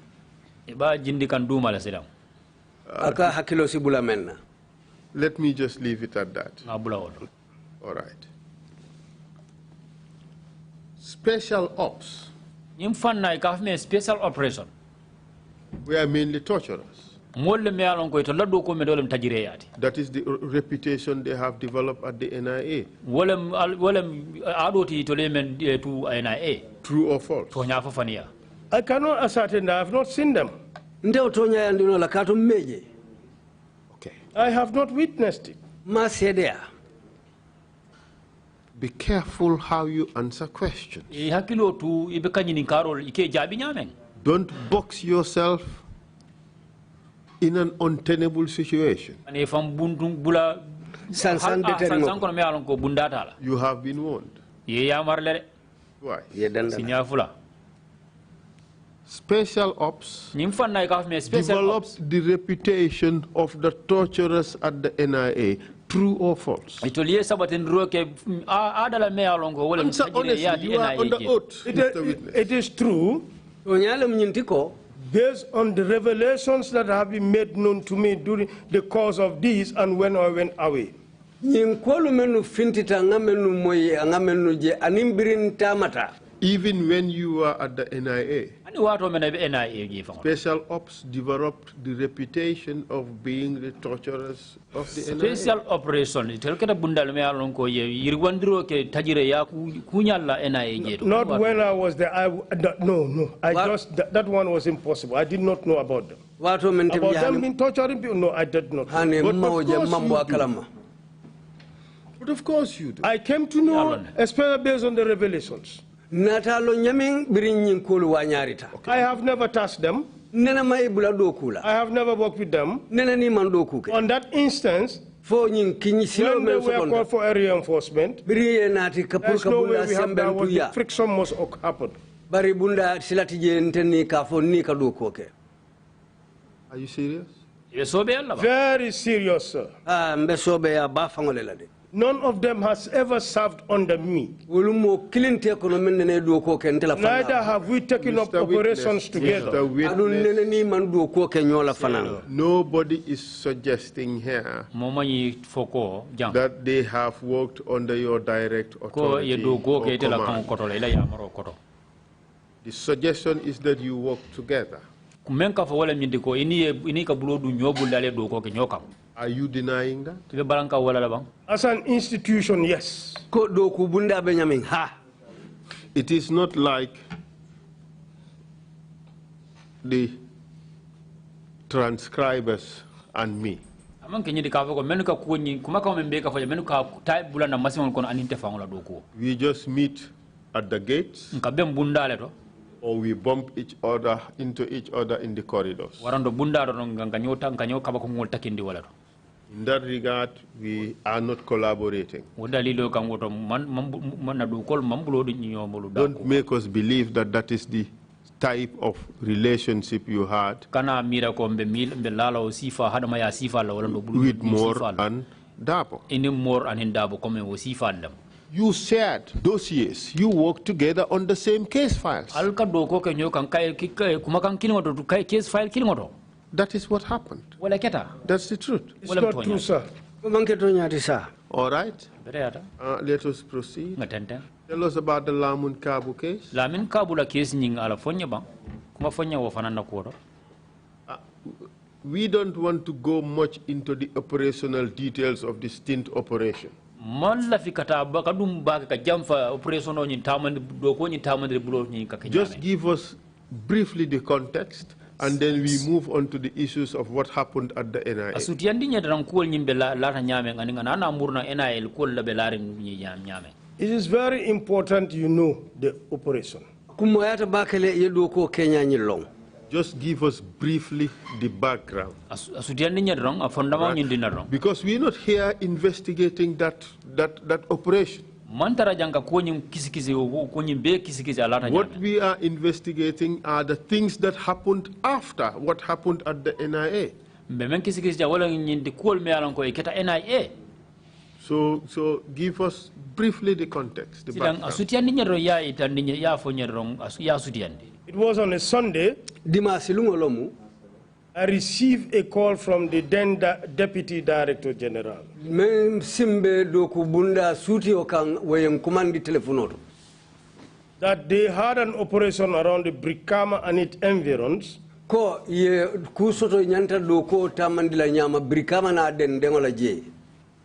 Let me just leave it at that. All right. Special ops. Special operation. We are mainly torturers. That is the reputation they have developed at the NIA. True or false? I cannot ascertain that. I have not seen them. Okay. I have not witnessed it. Be careful how you answer questions. Don't box yourself in an untenable situation. You have been warned. Why? Special Ops developed the reputation of the torturers at the NIA. True or false? Answer honestly, you are on the oath, Mr. Witness. It is true. Based on the revelations that have been made known to me during the course of this and when I went away. Even when you were at the NIA, Special Ops developed the reputation of being the torturers of the NIA. Special operation. Not when I was there. No. That one was impossible. I did not know about them. About them being torturing people? No, I did not. But of course you do. I came to know, especially based on the revelations. I have never touched them. I have never worked with them. On that instance, when they were called for a reinforcement, there's no way we have that. The friction must happen. Are you serious? Very serious, sir. None of them has ever served under me. Neither have we taken up operations together. Nobody is suggesting here that they have worked under your direct authority or command. The suggestion is that you work together. Are you denying that? As an institution, yes. It is not like the transcribers and me. We just meet at the gates, or we bump into each other in the corridors. In that regard, we are not collaborating. Don't make us believe that that is the type of relationship you had with Moore and Dabo. You shared dossiers. You worked together on the same case files. That is what happened. That's the truth. It's not true, sir. All right. Let us proceed. Tell us about the Lamun Kabu case. Lamin Kabula case ning ala fonya bang. Kuma fonya wo fanana ko. We don't want to go much into the operational details of the stint operation. Just give us briefly the context, and then we move on to the issues of what happened at the NIA. It is very important you know the operation. Just give us briefly the background. Because we're not here investigating that operation. What we are investigating are the things that happened after what happened at the NIA. So give us briefly the context, the background. It was on a Sunday. I received a call from the then Deputy Director General. That they had an operation around the Brikama and its environs.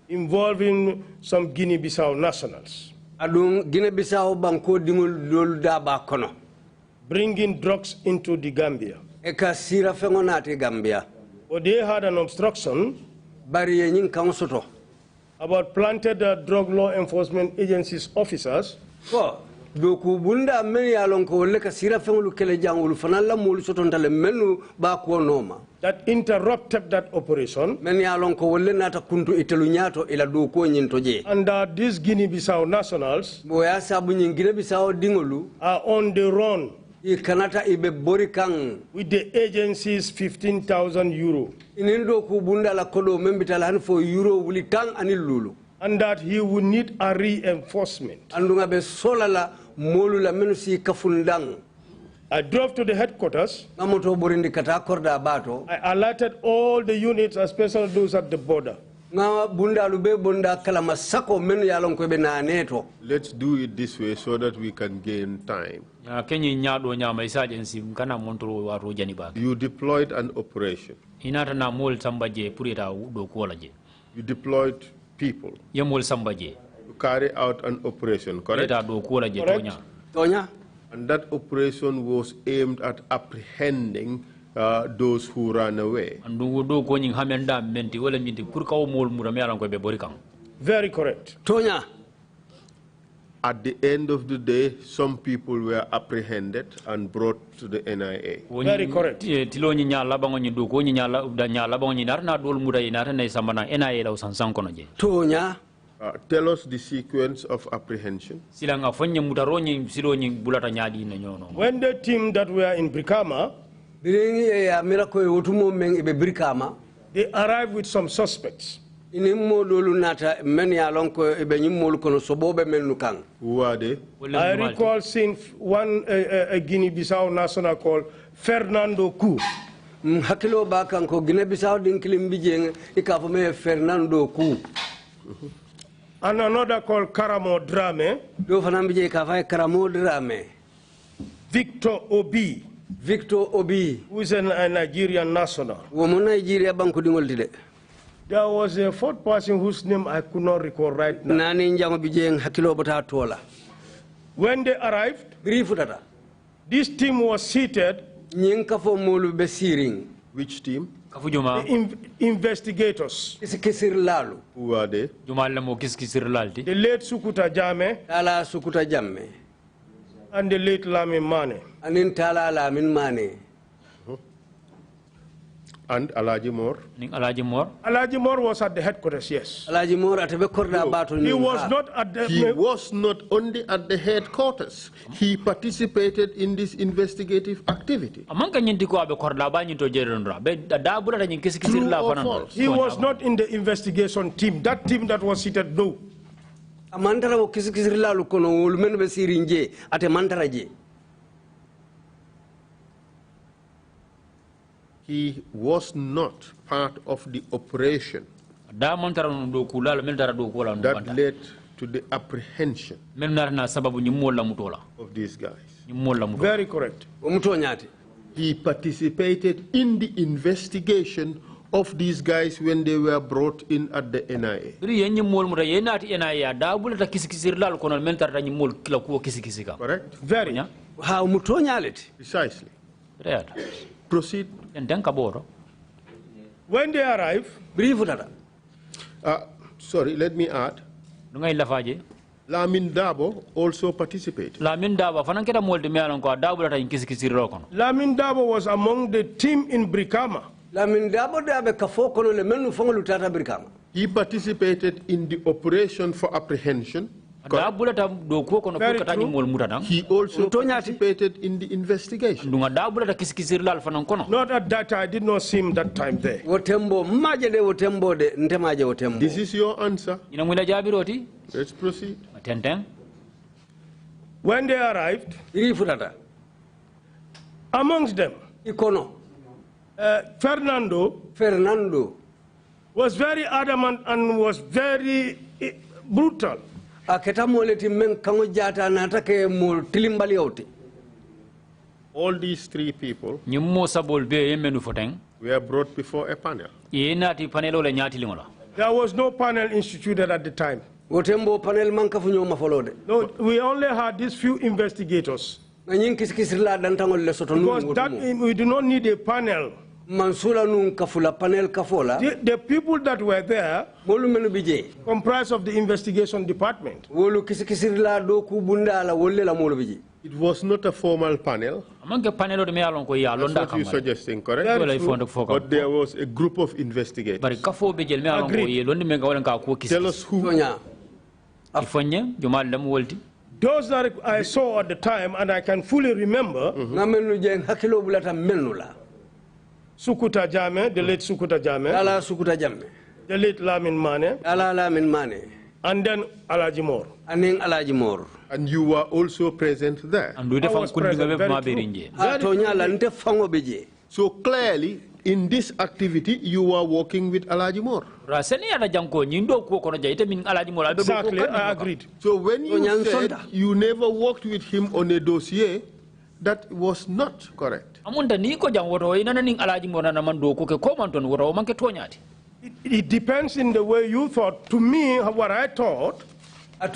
Involving some Guinea-Bissau nationals. Bringing drugs into the Gambia. But they had an obstruction about planted drug law enforcement agencies officers that interrupted that operation, and that these Guinea-Bissau nationals are on the run I kanata ibe borikang. With the agency's 15,000 euro. Inindo kubunda la kodo membitala hanfo euro wulitang anilulu. And that he would need a reinforcement. Andunga be solala molu la menusi kafundang. I drove to the headquarters. I alerted all the units, especially those at the border. Let's do it this way so that we can gain time. You deployed an operation. You deployed people to carry out an operation, correct? Correct. And that operation was aimed at apprehending those who ran away. Very correct. Tonya. At the end of the day, some people were apprehended and brought to the NIA. Very correct. Tonya. Tell us the sequence of apprehension. When the team that were in Brikama, they arrived with some suspects. Who are they? I recall seeing one a Guinea-Bissau national called Fernando Ku. And another called Drammeh. Victor Obi. Who is a Nigerian national. There was a fourth person whose name I could not recall right now. When they arrived, this team was seated. Which team? The investigators. Who are they? The late Sukuta Jammeh and the late Lamin Mane. And Alaji Moore? Alaji Moore was at the headquarters, yes. He was not at the... He was not only at the headquarters. He participated in this investigative activity. True or false? He was not in the investigation team. That team that was seated, no. He was not part of the operation that led to the apprehension of these guys. Very correct. He participated in the investigation of these guys when they were brought in at the NIA. Correct? Very. Precisely. Proceed. When they arrive, sorry, let me add. Lamin Dabo also participated. Lamin Dabo was among the team in Brikama. He participated in the operation for apprehension. He also participated in the investigation. Not at that time. I did not see him that time there. This is your answer. Let's proceed. When they arrived, amongst them, Fernando was very adamant and was very brutal. All these three people were brought before a panel. There was no panel instituted at the time. No, we only had these few investigators. Because that, we do not need a panel. The people that were there comprised of the investigation department. It was not a formal panel. That's what you're suggesting, correct? But there was a group of investigators. Tell us who. Those that I saw at the time, and I can fully remember, Sukuta Jammeh, the late Sukuta Jammeh, the late Lamin Mane, and then Alaji Mor. And you were also present there. I was present, very true. So clearly, in this activity, you were working with Alaji Mor. Exactly, I agreed. So when you said you never worked with him on a dossier, that was not correct. It depends in the way you thought. To me, what I thought, I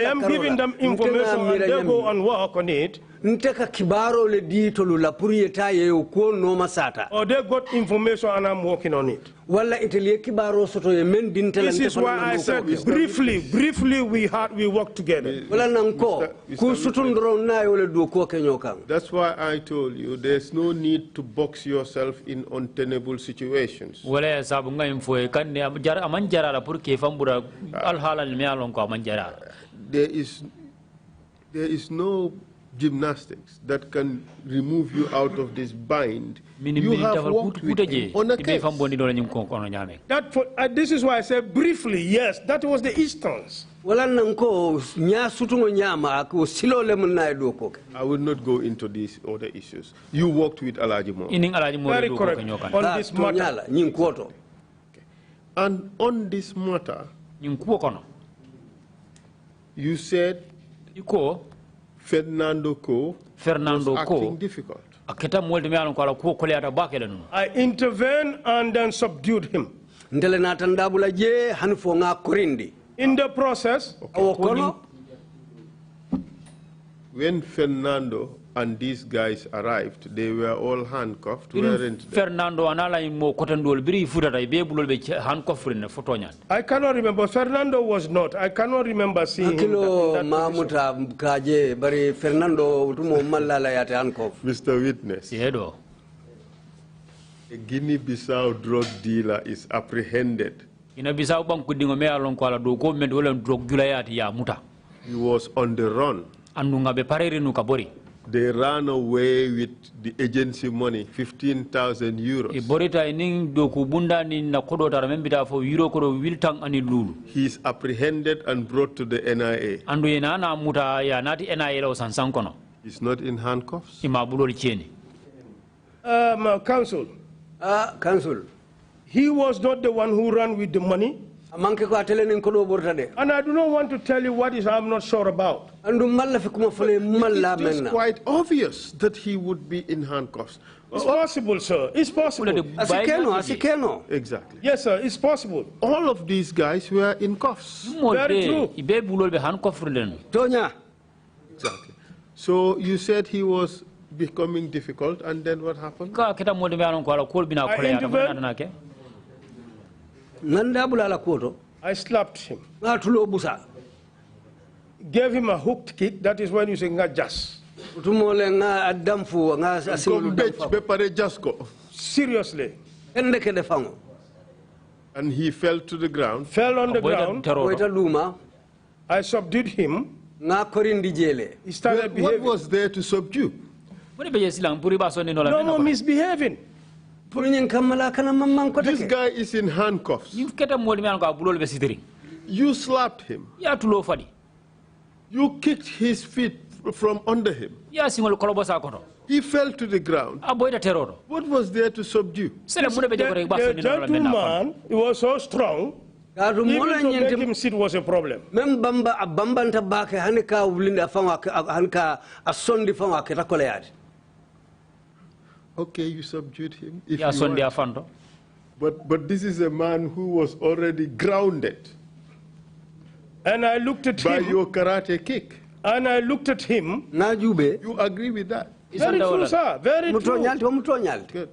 am giving them information and they go and work on it. Or they got information and I'm working on it. This is why I said briefly we worked together. That's why I told you there's no need to box yourself in untenable situations. There is no gymnastics that can remove you out of this bind. You have worked with him on a case. This is why I said briefly, yes, that was the instance. I will not go into these other issues. You worked with Alaji Mor. Very correct. On this matter. Okay. And on this matter, you said Fernando Co was acting difficult. I intervened and then subdued him. In the process, when Fernando and these guys arrived, they were all handcuffed, weren't they? Fernando I cannot remember. Fernando was not. I cannot remember seeing him. Mr. Witness, a Guinea-Bissau drug dealer is apprehended. He was on the run. They ran away with the agency money, 15,000 euros. He is apprehended and brought to the NIA. He's not in handcuffs. Counsel. He was not the one who ran with the money. And I do not want to tell you what I'm not sure about. It is quite obvious that he would be in handcuffs. It's possible, sir. It's possible. Exactly. Yes, sir. It's possible. All of these guys were in cuffs. Very true. Exactly. So you said he was becoming difficult, and then what happened? I intervened. I slapped him. Gave him a hooked kick. That is when you say ngajas. Seriously. And he fell to the ground. Fell on the ground. I subdued him. He started behaving. What was there to subdue? No more misbehaving. This guy is in handcuffs. You slapped him. You kicked his feet from under him. He fell to the ground. What was there to subdue? The gentleman, he was so strong, even to make him sit was a problem. Okay, you subdued him. But this is a man who was already grounded. And I looked at him. By your karate kick. And I looked at him. You agree with that? Very true, sir. Very true. Good.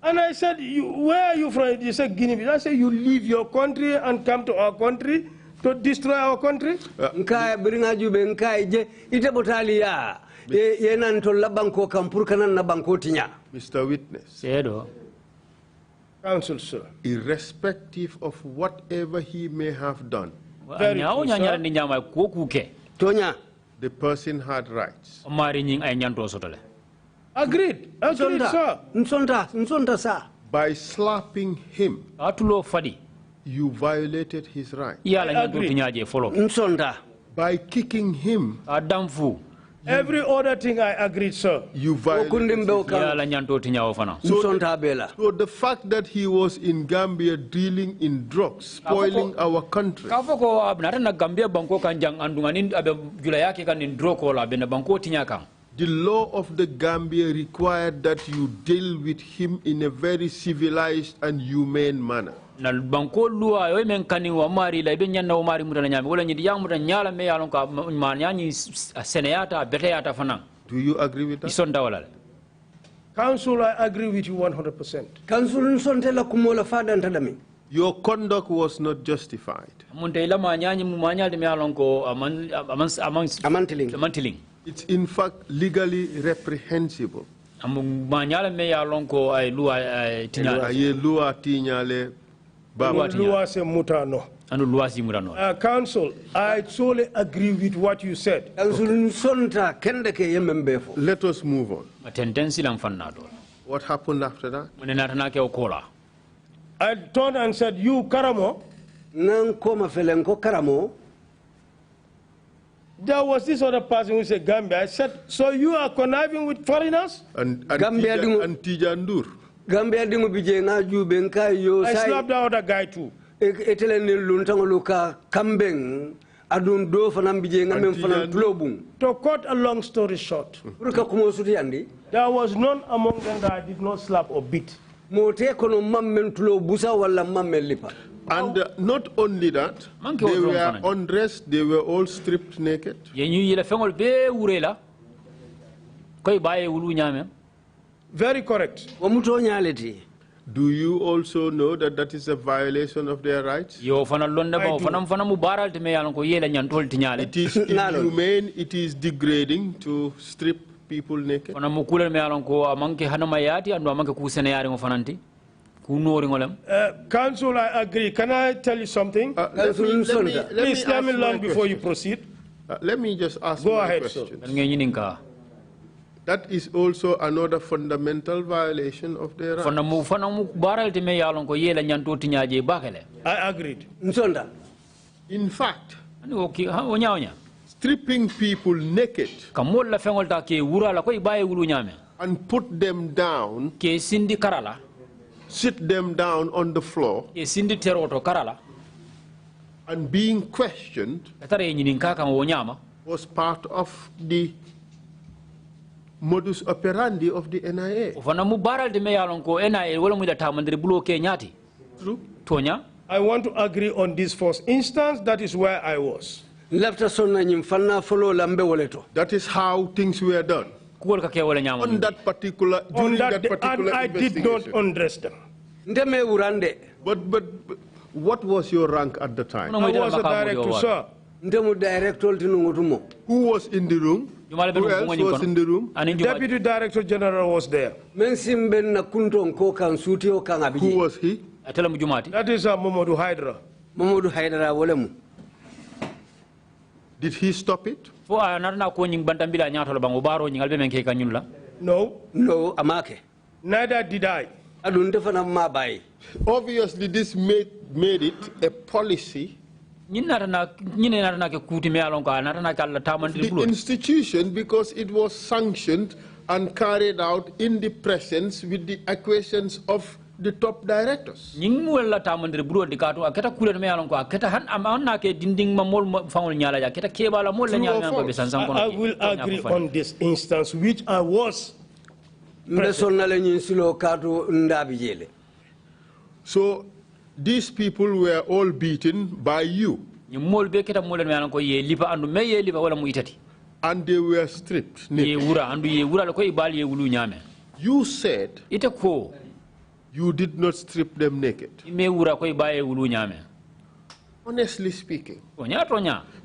And I said, where are you from? He said, Guinea. I said, you leave your country and come to our country to destroy our country? Mr. Witness. Counsel, sir. Irrespective of whatever he may have done, Very true, sir. Tonya. The person had rights. Agreed. Agreed, sir. Nsonta, sir. By slapping him, you violated his right. Nsonta. By kicking him, every other thing I agreed, sir. You violated his right. So the fact that he was in Gambia dealing in drugs, spoiling our country, the law of the Gambia required that you deal with him in a very civilized and humane manner. Do you agree with that? Council, I agree with you 100%. Council, your conduct was not justified. It's in fact legally reprehensible. Council, I totally agree with what you said. Let us move on. What happened after that? I turned and said, you, Karamo. There was this other person who said Gambia. I said, so you are conniving with foreigners? And Tijandur. Gambia dingo bijenga jubenka yo I slapped the other guy too. Etele ni luntang luka kambeng adun do fanam bijenga mem fanam tulobung. To cut a long story short, there was none among them that I did not slap or beat. And not only that, they were undressed, they were all stripped naked. Very correct. Do you also know that that is a violation of their rights? It is inhumane, it is degrading to strip people naked. Council, I agree. Can I tell you something? Let me learn before you proceed. Let me just ask Go my ahead, question. That is also another fundamental violation of their rights. I agreed. In fact, stripping people naked and put them down, sit them down on the floor, and being questioned was part of the modus operandi of the NIA. True? I want to agree on this first instance. That is where I was. That is how things were done. On that particular, during that particular I did not undress them. But what was your rank at the time? I was a director, sir. Who was in the room? Who else was in the room? Deputy Director General was there. Who was he? That is Momodu Hydra. Did he stop it? No. No, Amake. Neither did I. Obviously, this made it a policy. The institution, because it was sanctioned and carried out in the presence with the acquiescence of the top directors. I will agree on this instance, which I was. So these people were all beaten by you. And they were stripped naked. You said you did not strip them naked. Honestly speaking,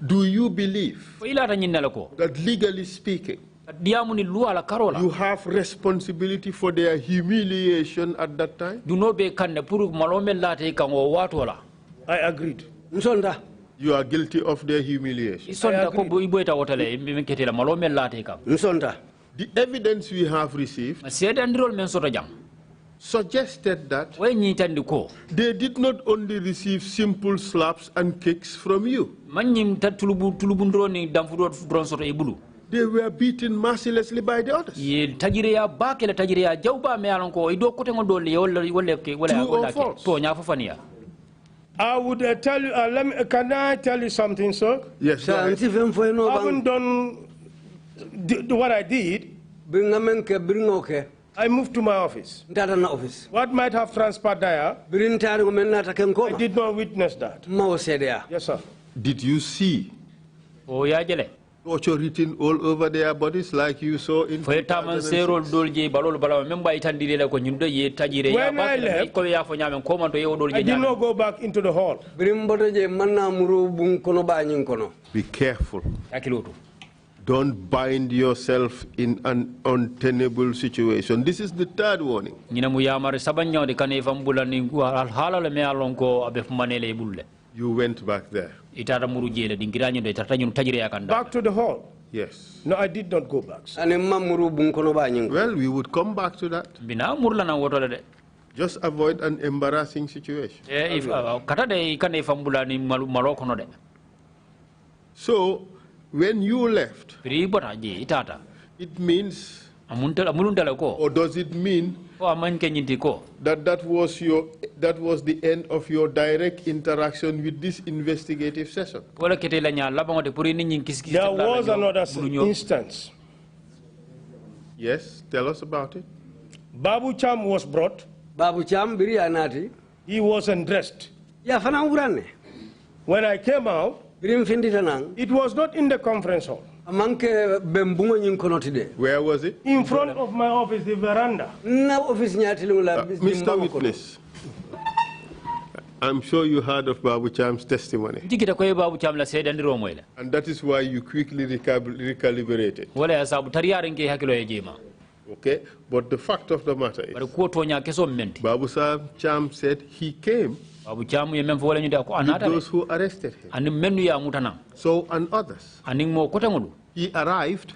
do you believe that legally speaking, you have responsibility for their humiliation at that time? I agreed. You are guilty of their humiliation. The evidence we have received suggested that they did not only receive simple slaps and kicks from you. They were beaten mercilessly by the others. True or false? I would tell you, can I tell you something, sir? Yes, I haven't done what I did. I moved to my office. What might have transpired there, I did not witness that. Yes, sir. Did you see torture written all over their bodies like you saw in 2006? When I left, I did not go back into the hall. Be careful. Don't bind yourself in an untenable situation. This is the third warning. You went back there. Back to the hall? Yes. No, I did not go back, sir. Well, we would come back to that. Just avoid an embarrassing situation. So, when you left, it means, or does it mean that was the end of your direct interaction with this investigative session? There was another instance. Yes, tell us about it. Babu Cham was brought. He was undressed. When I came out, it was not in the conference hall. Where was it? In front of my office, the veranda. Mr. Witness, I'm sure you heard of Babu Cham's testimony. And that is why you quickly recalibrated. Okay, but the fact of the matter is, Babu Cham said he came with those who arrested him. So, and others. He arrived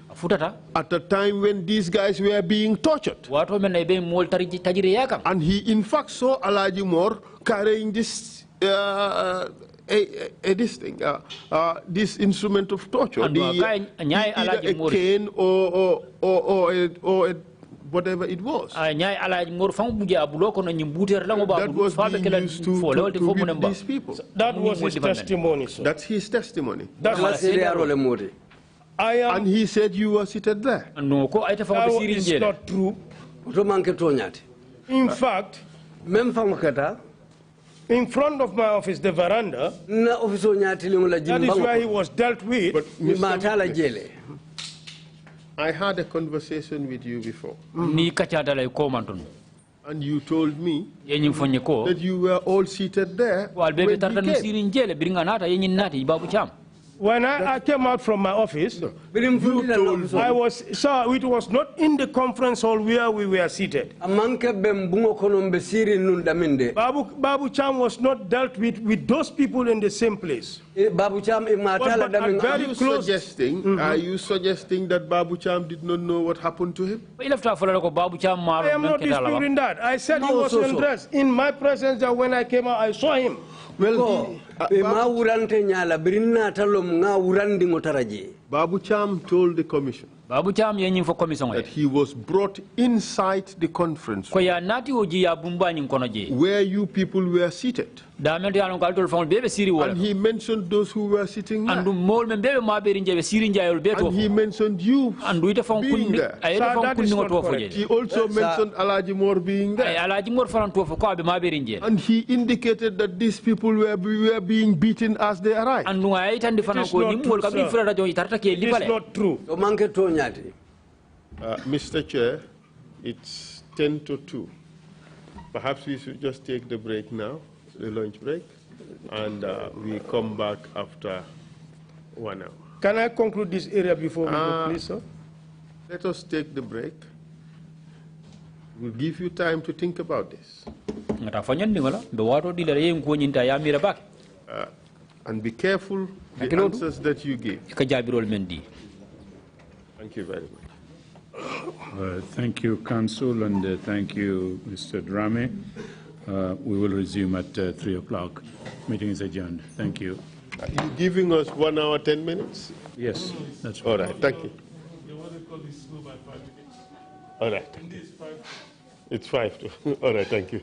at a time when these guys were being tortured. And he in fact saw Alaji Moore carrying this this instrument of torture, either a cane or whatever it was. That was being used to whip these people. That was his testimony, sir. That's his testimony. And he said you were seated there. That is not true. In fact, in front of my office, the veranda, that is where he was dealt with. But I had a conversation with you before. And you told me that you were all seated there when he came. When I came out from my office, it was not in the conference hall where we were seated. Babu Cham was not dealt with those people in the same place. But are you suggesting that Babu Cham did not know what happened to him? I am not disputing that. I said he was undressed. In my presence, that when I came out, I saw him. Well, Babu Cham told the commission that he was brought inside the conference room where you people were seated. And he mentioned those who were sitting there. And he mentioned you being there. He also mentioned Alaji Moore being there. And he indicated that these people were being beaten as they arrived. It is not true. Mr. Chair, it's 10 to 2. Perhaps we should just take the break now, the lunch break, and we come back after 1 hour. Can I conclude this area before we go, please, sir? Let us take the break. We'll give you time to think about this. And be careful the answers that you give. Thank you very much. Thank you, Council, and thank you, Mr. Drammeh. We will resume at 3 o'clock. Meeting is adjourned. Thank you. Are you giving us 1 hour, 10 minutes? Yes, that's right. All right, thank you. They want to call this slow by 5 minutes. All right. It's 5 to. All right, thank you.